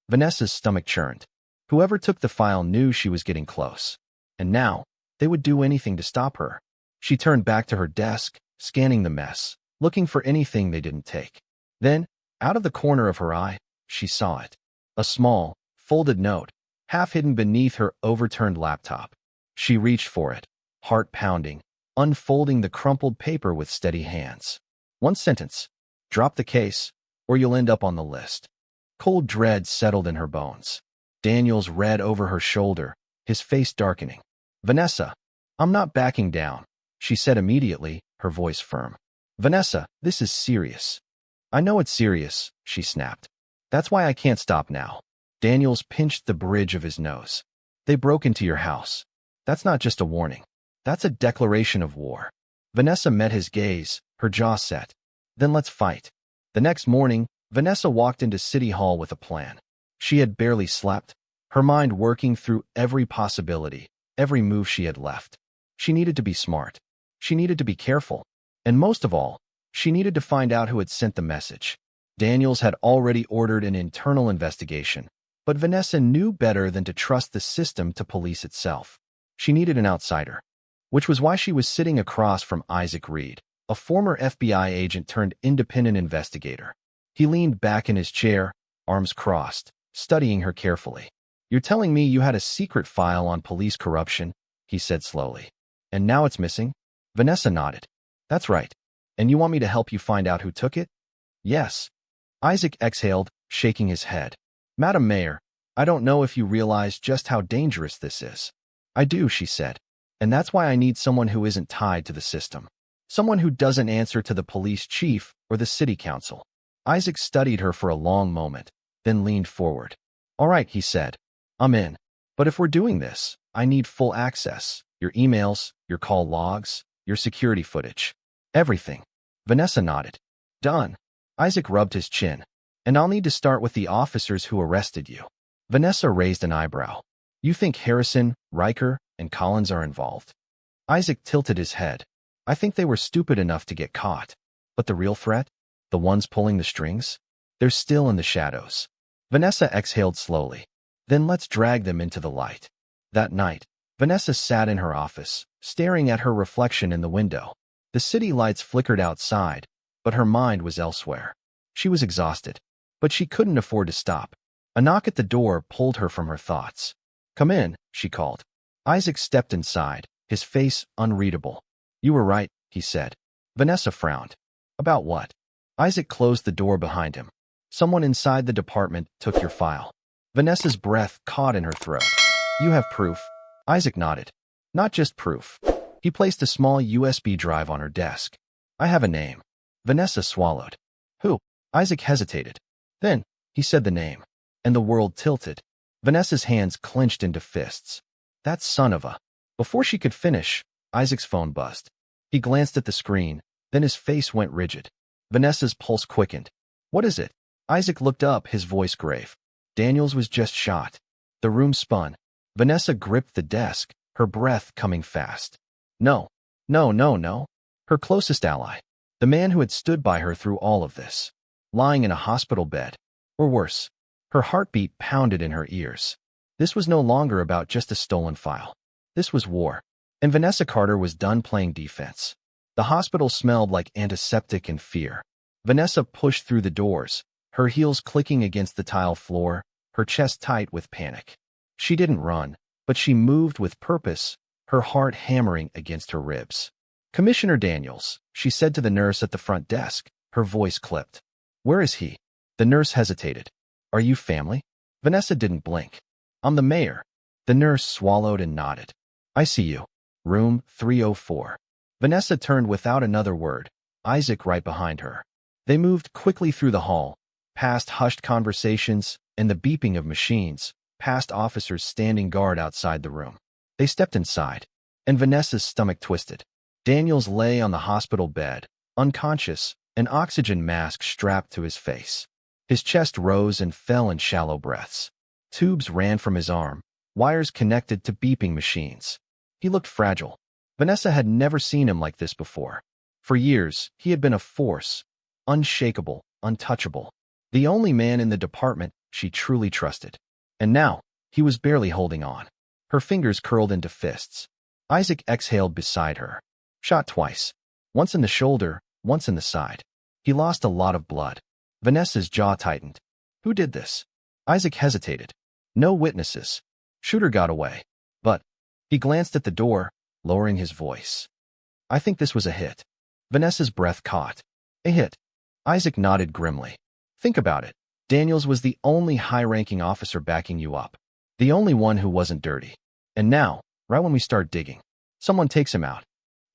Vanessa's stomach churned. Whoever took the file knew she was getting close. And now, they would do anything to stop her. She turned back to her desk, scanning the mess, looking for anything they didn't take. Then, out of the corner of her eye, she saw it. A small, folded note, half hidden beneath her overturned laptop. She reached for it, heart pounding, unfolding the crumpled paper with steady hands. One sentence. Drop the case, or you'll end up on the list. Cold dread settled in her bones. Daniels read over her shoulder, his face darkening. Vanessa, I'm not backing down, she said immediately, her voice firm. Vanessa, this is serious. I know it's serious, she snapped. That's why I can't stop now. Daniels pinched the bridge of his nose. They broke into your house. That's not just a warning. That's a declaration of war. Vanessa met his gaze, her jaw set. Then let's fight. The next morning, Vanessa walked into City Hall with a plan. She had barely slept, her mind working through every possibility, every move she had left. She needed to be smart. She needed to be careful. And most of all, she needed to find out who had sent the message. Daniels had already ordered an internal investigation, but Vanessa knew better than to trust the system to police itself. She needed an outsider, which was why she was sitting across from Isaac Reed, a former FBI agent turned independent investigator. He leaned back in his chair, arms crossed, studying her carefully. You're telling me you had a secret file on police corruption, he said slowly. And now it's missing? Vanessa nodded. That's right. And you want me to help you find out who took it? Yes. Isaac exhaled, shaking his head. Madam Mayor, I don't know if you realize just how dangerous this is. I do, she said. And that's why I need someone who isn't tied to the system. Someone who doesn't answer to the police chief or the city council. Isaac studied her for a long moment, then leaned forward. All right, he said. I'm in. But if we're doing this, I need full access. Your emails, your call logs, your security footage. Everything. Vanessa nodded. Done. Isaac rubbed his chin. And I'll need to start with the officers who arrested you. Vanessa raised an eyebrow. You think Harrison, Riker, and Collins are involved? Isaac tilted his head. I think they were stupid enough to get caught. But the real threat? The ones pulling the strings? They're still in the shadows. Vanessa exhaled slowly. Then let's drag them into the light. That night, Vanessa sat in her office, staring at her reflection in the window. The city lights flickered outside, but her mind was elsewhere. She was exhausted, but she couldn't afford to stop. A knock at the door pulled her from her thoughts. Come in, she called. Isaac stepped inside, his face unreadable. You were right, he said. Vanessa frowned. About what? Isaac closed the door behind him. Someone inside the department took your file. Vanessa's breath caught in her throat. You have proof? Isaac nodded. Not just proof. He placed a small USB drive on her desk. I have a name. Vanessa swallowed. Who? Isaac hesitated. Then, he said the name. And the world tilted. Vanessa's hands clenched into fists. That son of a... Before she could finish, Isaac's phone buzzed. He glanced at the screen, then his face went rigid. Vanessa's pulse quickened. What is it? Isaac looked up, his voice grave. Daniels was just shot. The room spun. Vanessa gripped the desk, her breath coming fast. No. No, no, no. Her closest ally. The man who had stood by her through all of this. Lying in a hospital bed. Or worse. Her heartbeat pounded in her ears. This was no longer about just a stolen file. This was war. And Vanessa Carter was done playing defense. The hospital smelled like antiseptic and fear. Vanessa pushed through the doors, her heels clicking against the tile floor, her chest tight with panic. She didn't run, but she moved with purpose, her heart hammering against her ribs. Commissioner Daniels, she said to the nurse at the front desk, her voice clipped. Where is he? The nurse hesitated. Are you family? Vanessa didn't blink. I'm the mayor. The nurse swallowed and nodded. I see you. Room 304. Vanessa turned without another word, Isaac right behind her. They moved quickly through the hall, past hushed conversations and the beeping of machines, past officers standing guard outside the room. They stepped inside, and Vanessa's stomach twisted. Daniels lay on the hospital bed, unconscious, an oxygen mask strapped to his face. His chest rose and fell in shallow breaths. Tubes ran from his arm, wires connected to beeping machines. He looked fragile. Vanessa had never seen him like this before. For years, he had been a force, unshakable, untouchable. The only man in the department she truly trusted. And now, he was barely holding on. Her fingers curled into fists. Isaac exhaled beside her. Shot twice. Once in the shoulder, once in the side. He lost a lot of blood. Vanessa's jaw tightened. Who did this? Isaac hesitated. No witnesses. Shooter got away. But he glanced at the door, lowering his voice. I think this was a hit. Vanessa's breath caught. A hit. Isaac nodded grimly. Think about it. Daniels was the only high-ranking officer backing you up. The only one who wasn't dirty. And now, right when we start digging, someone takes him out.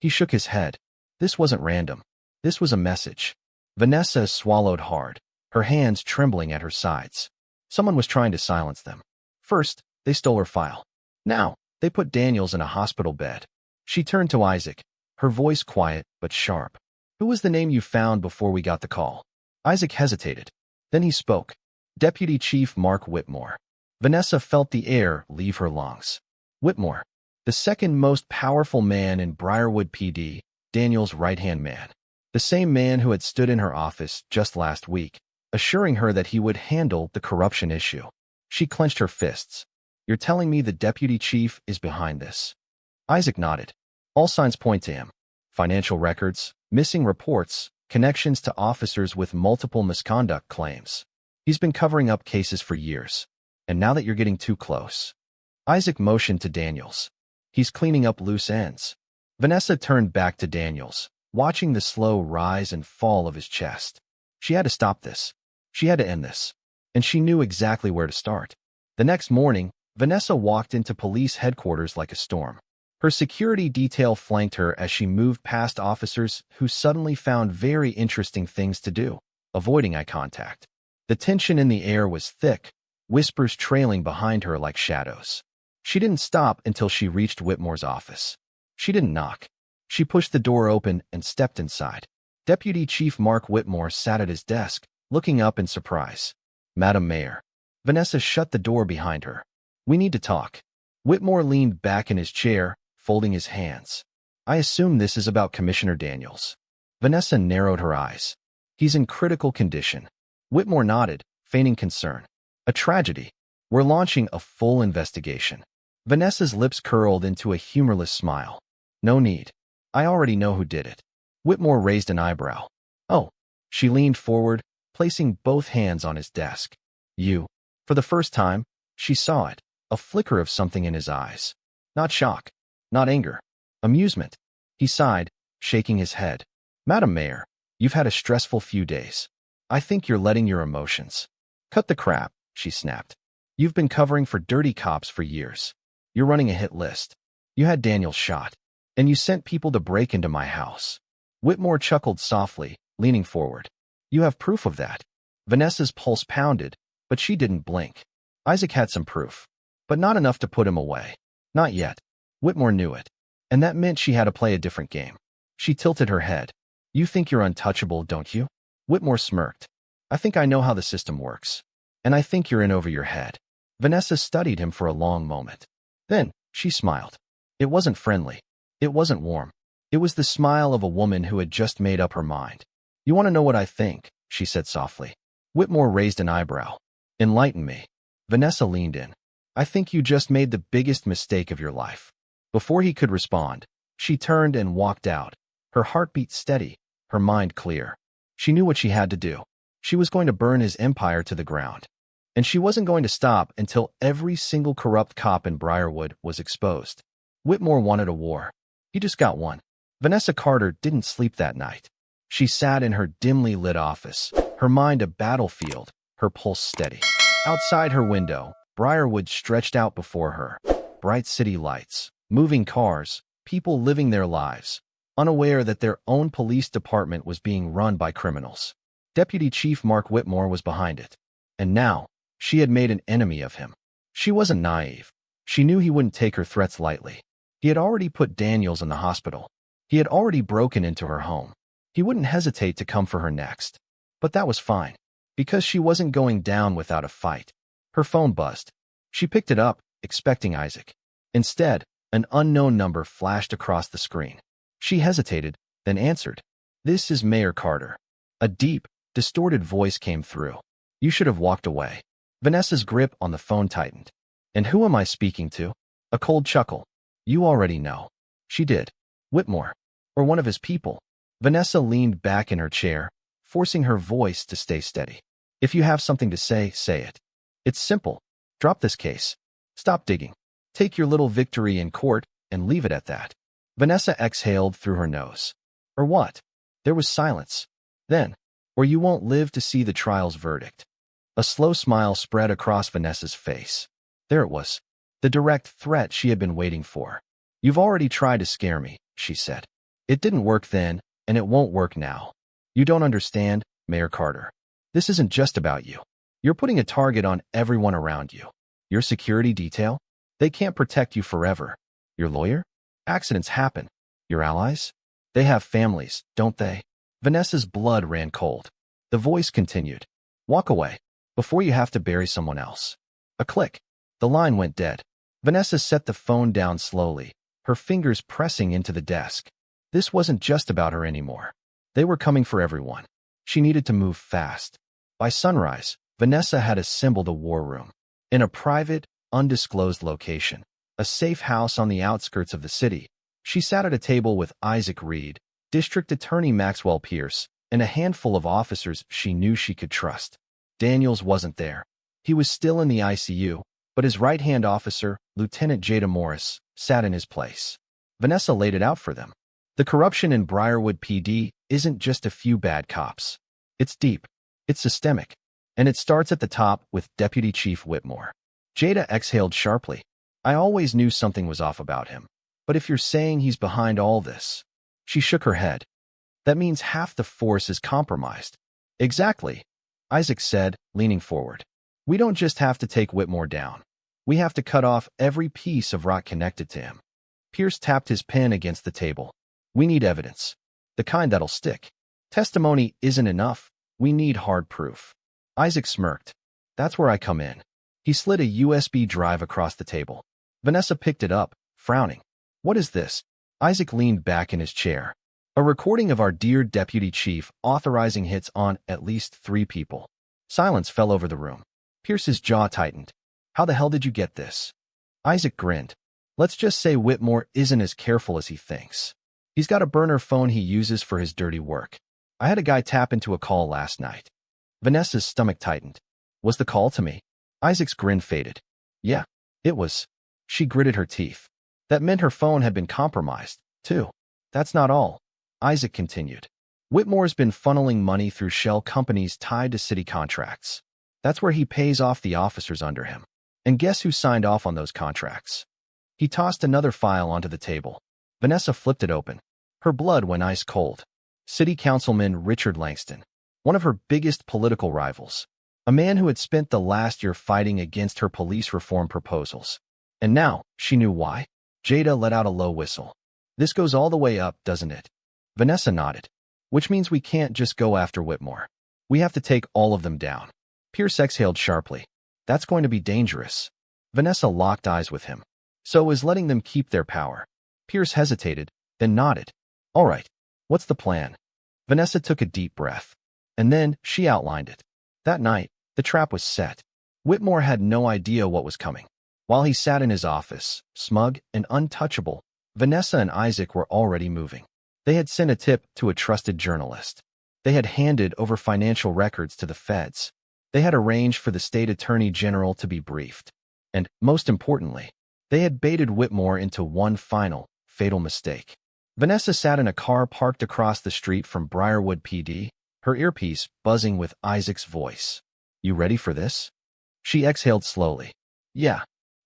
He shook his head. This wasn't random. This was a message. Vanessa swallowed hard, her hands trembling at her sides. Someone was trying to silence them. First, they stole her file. Now, they put Daniels in a hospital bed. She turned to Isaac, her voice quiet but sharp. Who was the name you found before we got the call? Isaac hesitated. Then he spoke. Deputy Chief Mark Whitmore. Vanessa felt the air leave her lungs. Whitmore, the second most powerful man in Briarwood PD, Daniels' right-hand man. The same man who had stood in her office just last week, assuring her that he would handle the corruption issue. She clenched her fists. You're telling me the deputy chief is behind this? Isaac nodded. All signs point to him. Financial records, missing reports, connections to officers with multiple misconduct claims. He's been covering up cases for years. And now that you're getting too close. Isaac motioned to Daniels. He's cleaning up loose ends. Vanessa turned back to Daniels, watching the slow rise and fall of his chest. She had to stop this. She had to end this. And she knew exactly where to start. The next morning, Vanessa walked into police headquarters like a storm. Her security detail flanked her as she moved past officers who suddenly found very interesting things to do, avoiding eye contact. The tension in the air was thick, whispers trailing behind her like shadows. She didn't stop until she reached Whitmore's office. She didn't knock. She pushed the door open and stepped inside. Deputy Chief Mark Whitmore sat at his desk, looking up in surprise. Madam Mayor. Vanessa shut the door behind her. We need to talk. Whitmore leaned back in his chair, folding his hands. I assume this is about Commissioner Daniels. Vanessa narrowed her eyes. He's in critical condition. Whitmore nodded, feigning concern. A tragedy. We're launching a full investigation. Vanessa's lips curled into a humorless smile. No need. I already know who did it. Whitmore raised an eyebrow. Oh. She leaned forward, placing both hands on his desk. You. For the first time, she saw it, a flicker of something in his eyes. Not shock. Not anger. Amusement. He sighed, shaking his head. Madam Mayor, you've had a stressful few days. I think you're letting your emotions. Cut the crap, she snapped. You've been covering for dirty cops for years. You're running a hit list. You had Daniel shot. And you sent people to break into my house. Whitmore chuckled softly, leaning forward. You have proof of that. Vanessa's pulse pounded, but she didn't blink. Isaac had some proof. But not enough to put him away. Not yet. Whitmore knew it, and that meant she had to play a different game. She tilted her head. You think you're untouchable, don't you? Whitmore smirked. I think I know how the system works. And I think you're in over your head. Vanessa studied him for a long moment. Then, she smiled. It wasn't friendly. It wasn't warm. It was the smile of a woman who had just made up her mind. You want to know what I think, she said softly. Whitmore raised an eyebrow. Enlighten me. Vanessa leaned in. I think you just made the biggest mistake of your life. Before he could respond, she turned and walked out, her heartbeat steady, her mind clear. She knew what she had to do. She was going to burn his empire to the ground. And she wasn't going to stop until every single corrupt cop in Briarwood was exposed. Whitmore wanted a war. He just got one. Vanessa Carter didn't sleep that night. She sat in her dimly lit office, her mind a battlefield, her pulse steady. Outside her window, Briarwood stretched out before her. Bright city lights, moving cars, people living their lives, unaware that their own police department was being run by criminals. Deputy Chief Mark Whitmore was behind it. And now, she had made an enemy of him. She wasn't naive. She knew he wouldn't take her threats lightly. He had already put Daniels in the hospital. He had already broken into her home. He wouldn't hesitate to come for her next. But that was fine, because she wasn't going down without a fight. Her phone buzzed. She picked it up, expecting Isaac. Instead, an unknown number flashed across the screen. She hesitated, then answered. This is Mayor Carter. A deep, distorted voice came through. You should have walked away. Vanessa's grip on the phone tightened. And who am I speaking to? A cold chuckle. You already know. She did. Whitmore. Or one of his people. Vanessa leaned back in her chair, forcing her voice to stay steady. If you have something to say, say it. It's simple. Drop this case. Stop digging. Take your little victory in court and leave it at that. Vanessa exhaled through her nose. Or what? There was silence. Then, or you won't live to see the trial's verdict. A slow smile spread across Vanessa's face. There it was. The direct threat she had been waiting for. You've already tried to scare me, she said. It didn't work then, and it won't work now. You don't understand, Mayor Carter. This isn't just about you. You're putting a target on everyone around you. Your security detail? They can't protect you forever. Your lawyer? Accidents happen. Your allies? They have families, don't they? Vanessa's blood ran cold. The voice continued. Walk away, before you have to bury someone else. A click. The line went dead. Vanessa set the phone down slowly, her fingers pressing into the desk. This wasn't just about her anymore. They were coming for everyone. She needed to move fast. By sunrise, Vanessa had assembled a war room. In a private, undisclosed location, a safe house on the outskirts of the city, she sat at a table with Isaac Reed, District Attorney Maxwell Pierce, and a handful of officers she knew she could trust. Daniels wasn't there. He was still in the ICU, but his right-hand officer, Lieutenant Jada Morris, sat in his place. Vanessa laid it out for them. The corruption in Briarwood PD isn't just a few bad cops. It's deep. It's systemic. And it starts at the top with Deputy Chief Whitmore. Jada exhaled sharply. I always knew something was off about him. But if you're saying he's behind all this... She shook her head. That means half the force is compromised. Exactly, Isaac said, leaning forward. We don't just have to take Whitmore down. We have to cut off every piece of rock connected to him. Pierce tapped his pen against the table. We need evidence. The kind that'll stick. Testimony isn't enough. We need hard proof. Isaac smirked. That's where I come in. He slid a USB drive across the table. Vanessa picked it up, frowning. What is this? Isaac leaned back in his chair. A recording of our dear deputy chief authorizing hits on at least 3 people. Silence fell over the room. Pierce's jaw tightened. How the hell did you get this? Isaac grinned. Let's just say Whitmore isn't as careful as he thinks. He's got a burner phone he uses for his dirty work. I had a guy tap into a call last night. Vanessa's stomach tightened. Was the call to me? Isaac's grin faded. Yeah, it was. She gritted her teeth. That meant her phone had been compromised, too. That's not all. Isaac continued. Whitmore's been funneling money through shell companies tied to city contracts. That's where he pays off the officers under him. And guess who signed off on those contracts? He tossed another file onto the table. Vanessa flipped it open. Her blood went ice cold. City Councilman Richard Langston, one of her biggest political rivals. A man who had spent the last year fighting against her police reform proposals. And now, she knew why. Jada let out a low whistle. This goes all the way up, doesn't it? Vanessa nodded. Which means we can't just go after Whitmore. We have to take all of them down. Pierce exhaled sharply. That's going to be dangerous. Vanessa locked eyes with him. So is letting them keep their power. Pierce hesitated, then nodded. All right. What's the plan? Vanessa took a deep breath. And then she outlined it. That night, the trap was set. Whitmore had no idea what was coming. While he sat in his office, smug and untouchable, Vanessa and Isaac were already moving. They had sent a tip to a trusted journalist. They had handed over financial records to the feds. They had arranged for the state attorney general to be briefed. And, most importantly, they had baited Whitmore into one final, fatal mistake. Vanessa sat in a car parked across the street from Briarwood PD, her earpiece buzzing with Isaac's voice. You ready for this? She exhaled slowly. Yeah.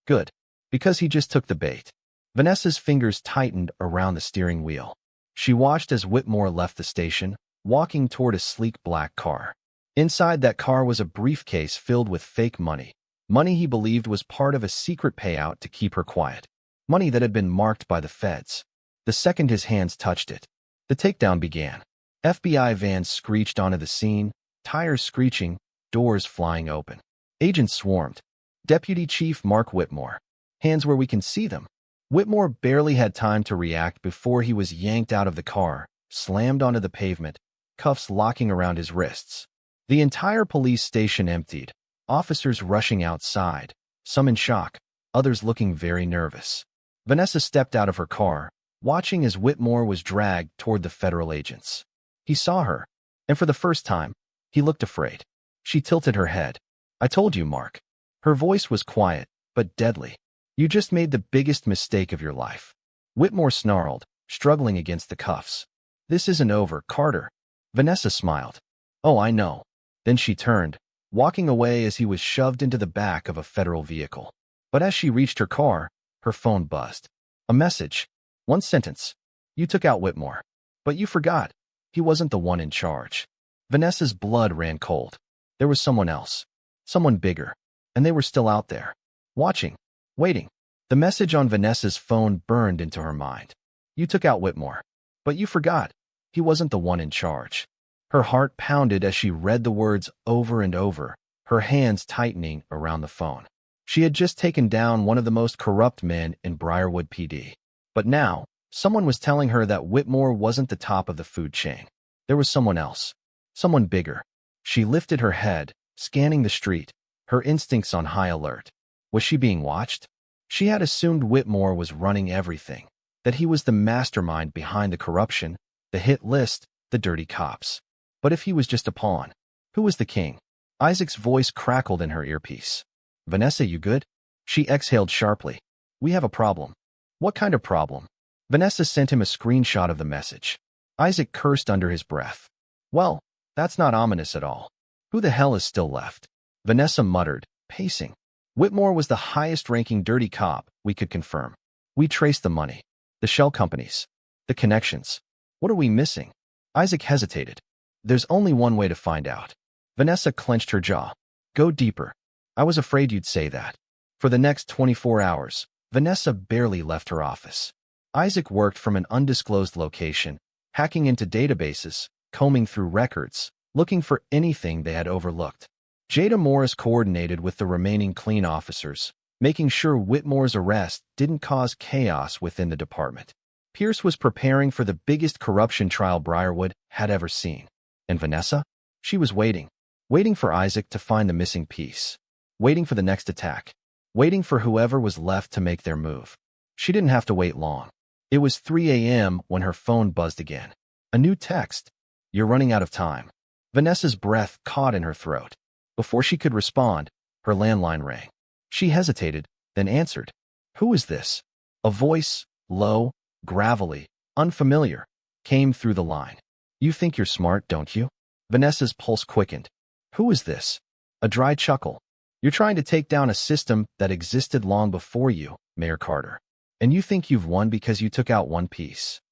Good. Because he just took the bait. Vanessa's fingers tightened around the steering wheel. She watched as Whitmore left the station, walking toward a sleek black car. Inside that car was a briefcase filled with fake money. Money he believed was part of a secret payout to keep her quiet. Money that had been marked by the feds. The second his hands touched it, the takedown began. FBI vans screeched onto the scene, tires screeching, doors flying open. Agents swarmed. Deputy Chief Mark Whitmore. Hands where we can see them. Whitmore barely had time to react before he was yanked out of the car, slammed onto the pavement, cuffs locking around his wrists. The entire police station emptied, officers rushing outside, some in shock, others looking very nervous. Vanessa stepped out of her car, watching as Whitmore was dragged toward the federal agents. He saw her, and for the first time, he looked afraid. She tilted her head. I told you, Mark. Her voice was quiet, but deadly. You just made the biggest mistake of your life. Whitmore snarled, struggling against the cuffs. This isn't over, Carter. Vanessa smiled. Oh, I know. Then she turned, walking away as he was shoved into the back of a federal vehicle. But as she reached her car, her phone buzzed. A message. One sentence. You took out Whitmore. But you forgot. He wasn't the one in charge. Vanessa's blood ran cold. There was someone else. Someone bigger. And they were still out there. Watching. Waiting. The message on Vanessa's phone burned into her mind. You took out Whitmore. But you forgot. He wasn't the one in charge. Her heart pounded as she read the words over and over, her hands tightening around the phone. She had just taken down one of the most corrupt men in Briarwood PD. But now, someone was telling her that Whitmore wasn't the top of the food chain. There was someone else. Someone bigger. She lifted her head, scanning the street, her instincts on high alert. Was she being watched? She had assumed Whitmore was running everything, that he was the mastermind behind the corruption, the hit list, the dirty cops. But if he was just a pawn, who was the king? Isaac's voice crackled in her earpiece. Vanessa, you good? She exhaled sharply. We have a problem. What kind of problem? Vanessa sent him a screenshot of the message. Isaac cursed under his breath. Well, that's not ominous at all. Who the hell is still left? Vanessa muttered, pacing. Whitmore was the highest-ranking dirty cop, we could confirm. We traced the money, the shell companies, the connections. What are we missing? Isaac hesitated. There's only one way to find out. Vanessa clenched her jaw. Go deeper. I was afraid you'd say that. For the next 24 hours, Vanessa barely left her office. Isaac worked from an undisclosed location, hacking into databases, combing through records, looking for anything they had overlooked. Jada Morris coordinated with the remaining clean officers, making sure Whitmore's arrest didn't cause chaos within the department. Pierce was preparing for the biggest corruption trial Briarwood had ever seen. And Vanessa? She was waiting. Waiting for Isaac to find the missing piece. Waiting for the next attack. Waiting for whoever was left to make their move. She didn't have to wait long. It was 3 a.m. when her phone buzzed again. A new text. You're running out of time. Vanessa's breath caught in her throat. Before she could respond, her landline rang. She hesitated, then answered. Who is this? A voice, low, gravelly, unfamiliar, came through the line. You think you're smart, don't you? Vanessa's pulse quickened. Who is this? A dry chuckle. You're trying to take down a system that existed long before you, Mayor Carter. And you think you've won because you took out one piece.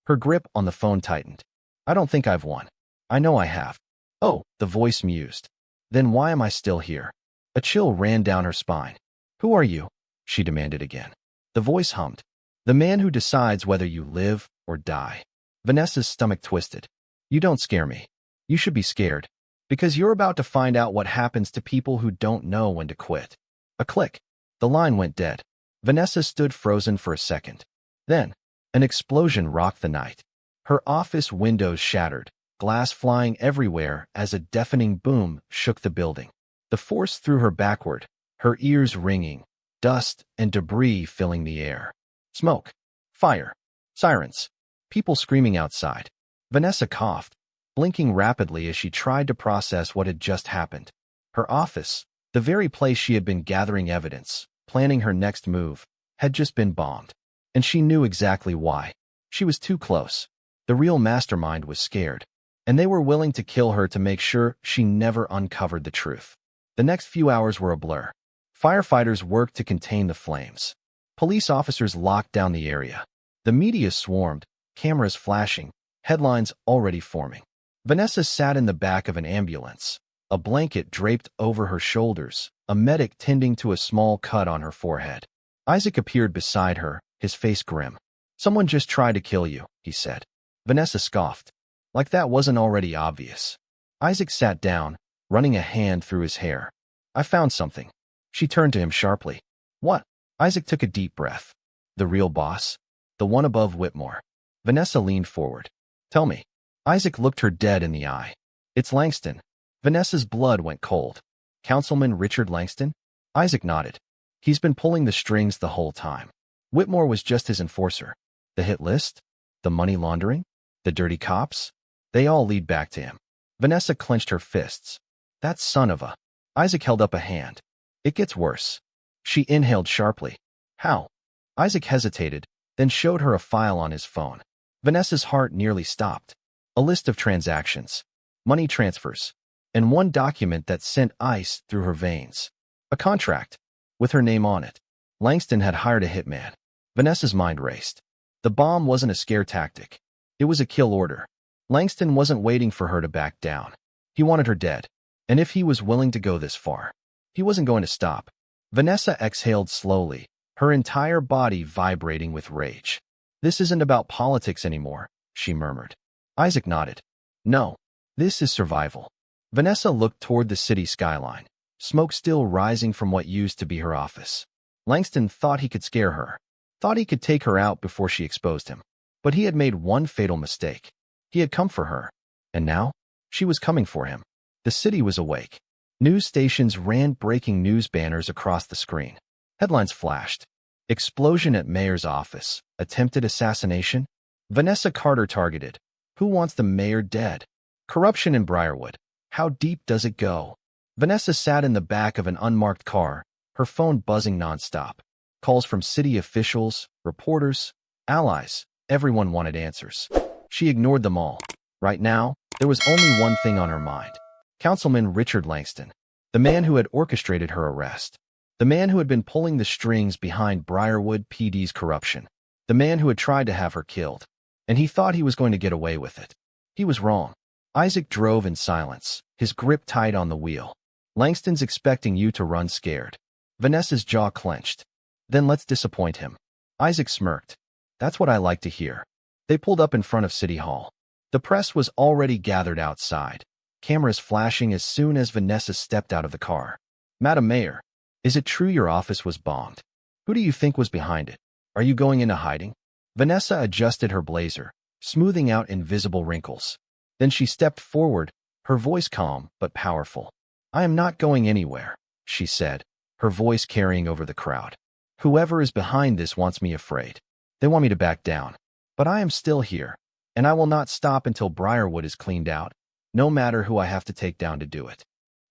Her grip on the phone tightened. I don't think I've won. I know I have. Oh, the voice mused. Then why am I still here? A chill ran down her spine. Who are you? She demanded again. The voice hummed. The man who decides whether you live or die. Vanessa's stomach twisted. You don't scare me. You should be scared. Because you're about to find out what happens to people who don't know when to quit. A click. The line went dead. Vanessa stood frozen for a second. Then, an explosion rocked the night. Her office windows shattered, glass flying everywhere as a deafening boom shook the building. The force threw her backward, her ears ringing, dust and debris filling the air. Smoke, fire, sirens, people screaming outside. Vanessa coughed, blinking rapidly as she tried to process what had just happened. Her office, the very place she had been gathering evidence, planning her next move, had just been bombed. And she knew exactly why. She was too close. The real mastermind was scared, and they were willing to kill her to make sure she never uncovered the truth. The next few hours were a blur. Firefighters worked to contain the flames. Police officers locked down the area. The media swarmed, cameras flashing, headlines already forming. Vanessa sat in the back of an ambulance, a blanket draped over her shoulders, a medic tending to a small cut on her forehead. Isaac appeared beside her, his face grim. "Someone just tried to kill you," he said. Vanessa scoffed. Like that wasn't already obvious. Isaac sat down, running a hand through his hair. "I found something." She turned to him sharply. "What?" Isaac took a deep breath. "The real boss? The one above Whitmore." Vanessa leaned forward. "Tell me." Isaac looked her dead in the eye. "It's Langston." Vanessa's blood went cold. "Councilman Richard Langston?" Isaac nodded. "He's been pulling the strings the whole time. Whitmore was just his enforcer. The hit list? The money laundering? The dirty cops? They all lead back to him." Vanessa clenched her fists. "That son of a..." Isaac held up a hand. "It gets worse." She inhaled sharply. "How?" Isaac hesitated, then showed her a file on his phone. Vanessa's heart nearly stopped. A list of transactions, money transfers, and one document that sent ice through her veins. A contract, with her name on it. Langston had hired a hitman. Vanessa's mind raced. The bomb wasn't a scare tactic. It was a kill order. Langston wasn't waiting for her to back down. He wanted her dead. And if he was willing to go this far, he wasn't going to stop. Vanessa exhaled slowly, her entire body vibrating with rage. "This isn't about politics anymore," she murmured. Isaac nodded. "No, this is survival." Vanessa looked toward the city skyline, smoke still rising from what used to be her office. Langston thought he could scare her, thought he could take her out before she exposed him. But he had made one fatal mistake. He had come for her, and now she was coming for him. The city was awake. News stations ran breaking news banners across the screen. Headlines flashed. Explosion at mayor's office. Attempted assassination. Vanessa Carter targeted. Who wants the mayor dead? Corruption in Briarwood. How deep does it go? Vanessa sat in the back of an unmarked car, her phone buzzing nonstop. Calls from city officials, reporters, allies. Everyone wanted answers. She ignored them all. Right now, there was only one thing on her mind. Councilman Richard Langston, the man who had orchestrated her arrest. The man who had been pulling the strings behind Briarwood PD's corruption. The man who had tried to have her killed. And he thought he was going to get away with it. He was wrong. Isaac drove in silence, his grip tight on the wheel. "Langston's expecting you to run scared." Vanessa's jaw clenched. "Then let's disappoint him." Isaac smirked. "That's what I like to hear." They pulled up in front of City Hall. The press was already gathered outside, cameras flashing as soon as Vanessa stepped out of the car. "Madam Mayor, is it true your office was bombed? Who do you think was behind it? Are you going into hiding?" Vanessa adjusted her blazer, smoothing out invisible wrinkles. Then she stepped forward, her voice calm but powerful. "I am not going anywhere," she said, her voice carrying over the crowd. "Whoever is behind this wants me afraid. They want me to back down. But I am still here, and I will not stop until Briarwood is cleaned out, no matter who I have to take down to do it."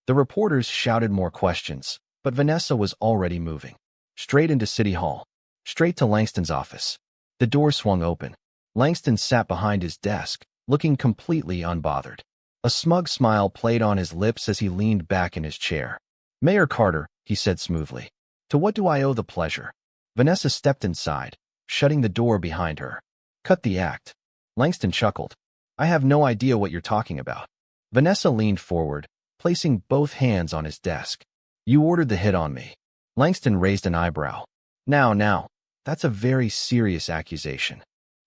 The reporters shouted more questions, but Vanessa was already moving. Straight into City Hall. Straight to Langston's office. The door swung open. Langston sat behind his desk, looking completely unbothered. A smug smile played on his lips as he leaned back in his chair. "Mayor Carter," he said smoothly, "to what do I owe the pleasure?" Vanessa stepped inside, shutting the door behind her. "Cut the act." Langston chuckled. "I have no idea what you're talking about." Vanessa leaned forward, placing both hands on his desk. "You ordered the hit on me." Langston raised an eyebrow. Now, That's a very serious accusation.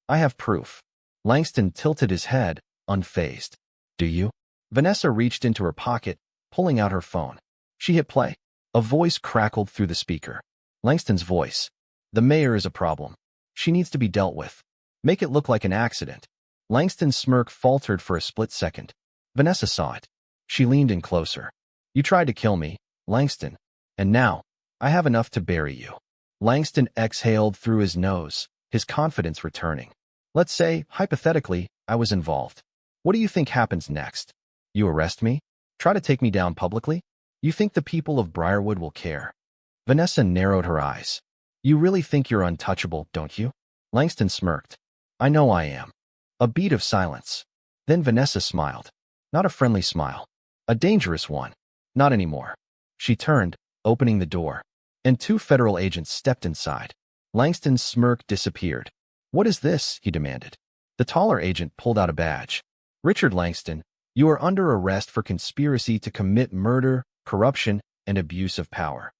I have proof. Langston tilted his head, unfazed. Do you? Vanessa reached into her pocket, pulling out her phone. She hit play. A voice crackled through the speaker. Langston's voice. The mayor is a problem. She needs to be dealt with. Make it look like an accident. Langston's smirk faltered for a split second. Vanessa saw it. She leaned in closer. You tried to kill me, Langston. And now, I have enough to bury you. Langston exhaled through his nose, his confidence returning. Let's say, hypothetically, I was involved. What do you think happens next? You arrest me? Try to take me down publicly? You think the people of Briarwood will care? Vanessa narrowed her eyes. You really think you're untouchable, don't you? Langston smirked. I know I am. A beat of silence. Then Vanessa smiled. Not a friendly smile. A dangerous one. Not anymore. She turned, opening the door. And two federal agents stepped inside. Langston's smirk disappeared. What is this? He demanded. The taller agent pulled out a badge. Richard Langston, you are under arrest for conspiracy to commit murder, corruption, and abuse of power.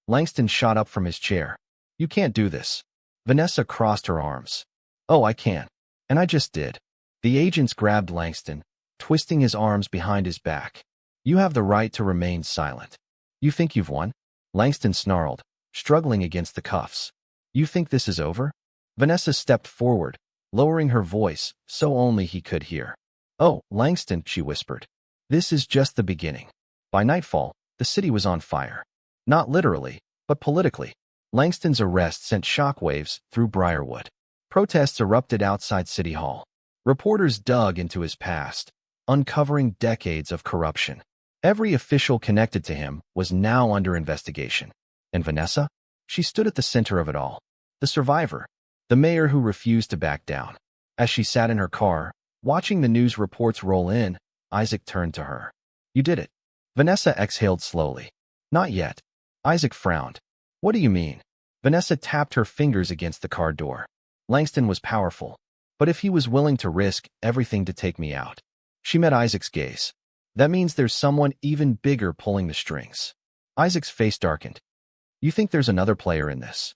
Langston shot up from his chair. You can't do this. Vanessa crossed her arms. Oh, I can. And I just did. The agents grabbed Langston, twisting his arms behind his back. You have the right to remain silent. You think you've won? Langston snarled, struggling against the cuffs. You think this is over? Vanessa stepped forward, lowering her voice so only he could hear. Oh, Langston, she whispered. This is just the beginning. By nightfall, the city was on fire. Not literally, but politically. Langston's arrest sent shockwaves through Briarwood. Protests erupted outside City Hall. Reporters dug into his past, uncovering decades of corruption. Every official connected to him was now under investigation. And Vanessa? She stood at the center of it all. The survivor. The mayor who refused to back down. As she sat in her car, watching the news reports roll in, Isaac turned to her. You did it. Vanessa exhaled slowly. Not yet. Isaac frowned. What do you mean? Vanessa tapped her fingers against the car door. Langston was powerful. But if he was willing to risk everything to take me out. She met Isaac's gaze. That means there's someone even bigger pulling the strings. Isaac's face darkened. You think there's another player in this?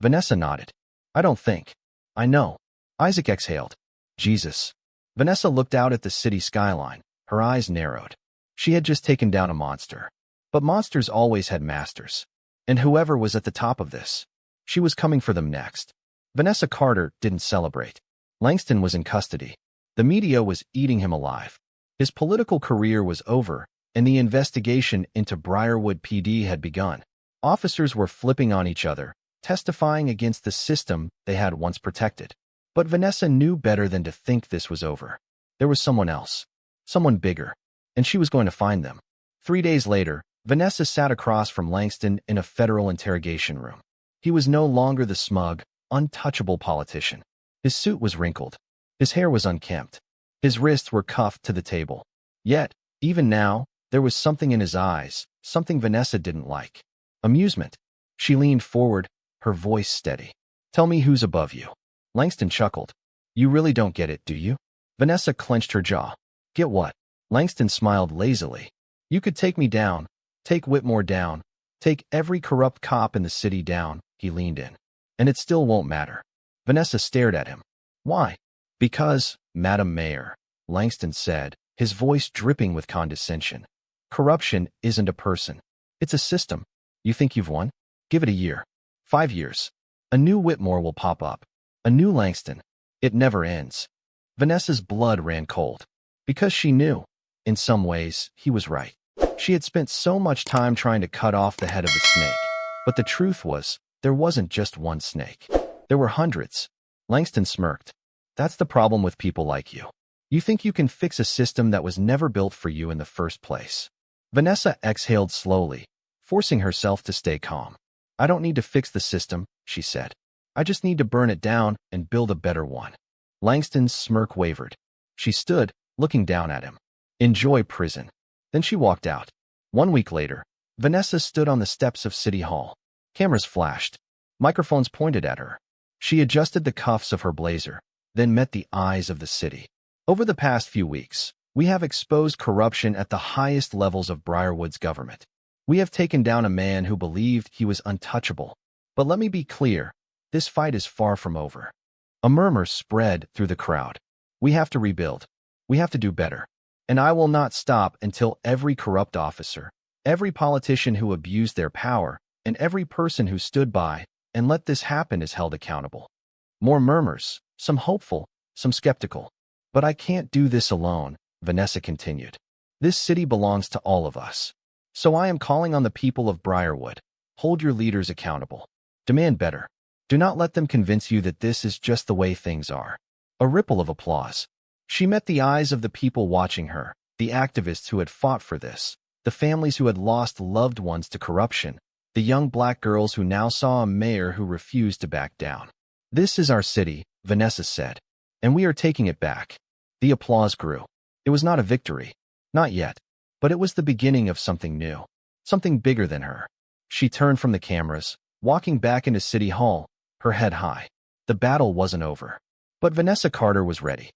Vanessa nodded. I don't think. I know. Isaac exhaled. Jesus. Vanessa looked out at the city skyline. Her eyes narrowed. She had just taken down a monster. But monsters always had masters. And whoever was at the top of this, she was coming for them next. Vanessa Carter didn't celebrate. Langston was in custody. The media was eating him alive. His political career was over, and the investigation into Briarwood PD had begun. Officers were flipping on each other, testifying against the system they had once protected. But Vanessa knew better than to think this was over. There was someone else, someone bigger, and she was going to find them. 3 days later, Vanessa sat across from Langston in a federal interrogation room. He was no longer the smug, untouchable politician. His suit was wrinkled. His hair was unkempt. His wrists were cuffed to the table. Yet, even now, there was something in his eyes, something Vanessa didn't like. Amusement. She leaned forward, her voice steady. Tell me who's above you. Langston chuckled. You really don't get it, do you? Vanessa clenched her jaw. Get what? Langston smiled lazily. You could take me down, take Whitmore down, take every corrupt cop in the city down, he leaned in. And it still won't matter. Vanessa stared at him. Why? Because, Madam Mayor, Langston said, his voice dripping with condescension. Corruption isn't a person. It's a system. You think you've won? Give it a year. 5 years. A new Whitmore will pop up. A new Langston. It never ends. Vanessa's blood ran cold. Because she knew, in some ways, he was right. She had spent so much time trying to cut off the head of the snake. But the truth was, there wasn't just one snake. There were hundreds. Langston smirked. That's the problem with people like you. You think you can fix a system that was never built for you in the first place. Vanessa exhaled slowly, forcing herself to stay calm. I don't need to fix the system, she said. I just need to burn it down and build a better one. Langston's smirk wavered. She stood, looking down at him. Enjoy prison. Then she walked out. 1 week later, Vanessa stood on the steps of City Hall. Cameras flashed. Microphones pointed at her. She adjusted the cuffs of her blazer, then met the eyes of the city. Over the past few weeks, we have exposed corruption at the highest levels of Briarwood's government. We have taken down a man who believed he was untouchable. But let me be clear, This fight is far from over. A murmur spread through the crowd. We have to rebuild. We have to do better. And I will not stop until every corrupt officer, every politician who abused their power, and every person who stood by and let this happen is held accountable. More murmurs, some hopeful, some skeptical. But I can't do this alone, Vanessa continued. This city belongs to all of us. So I am calling on the people of Briarwood. Hold your leaders accountable. Demand better. Do not let them convince you that this is just the way things are. A ripple of applause. She met the eyes of the people watching her, the activists who had fought for this, the families who had lost loved ones to corruption, the young black girls who now saw a mayor who refused to back down. This is our city, Vanessa said, and we are taking it back. The applause grew. It was not a victory. Not yet. But it was the beginning of something new. Something bigger than her. She turned from the cameras, walking back into City Hall, her head high. The battle wasn't over. But Vanessa Carter was ready.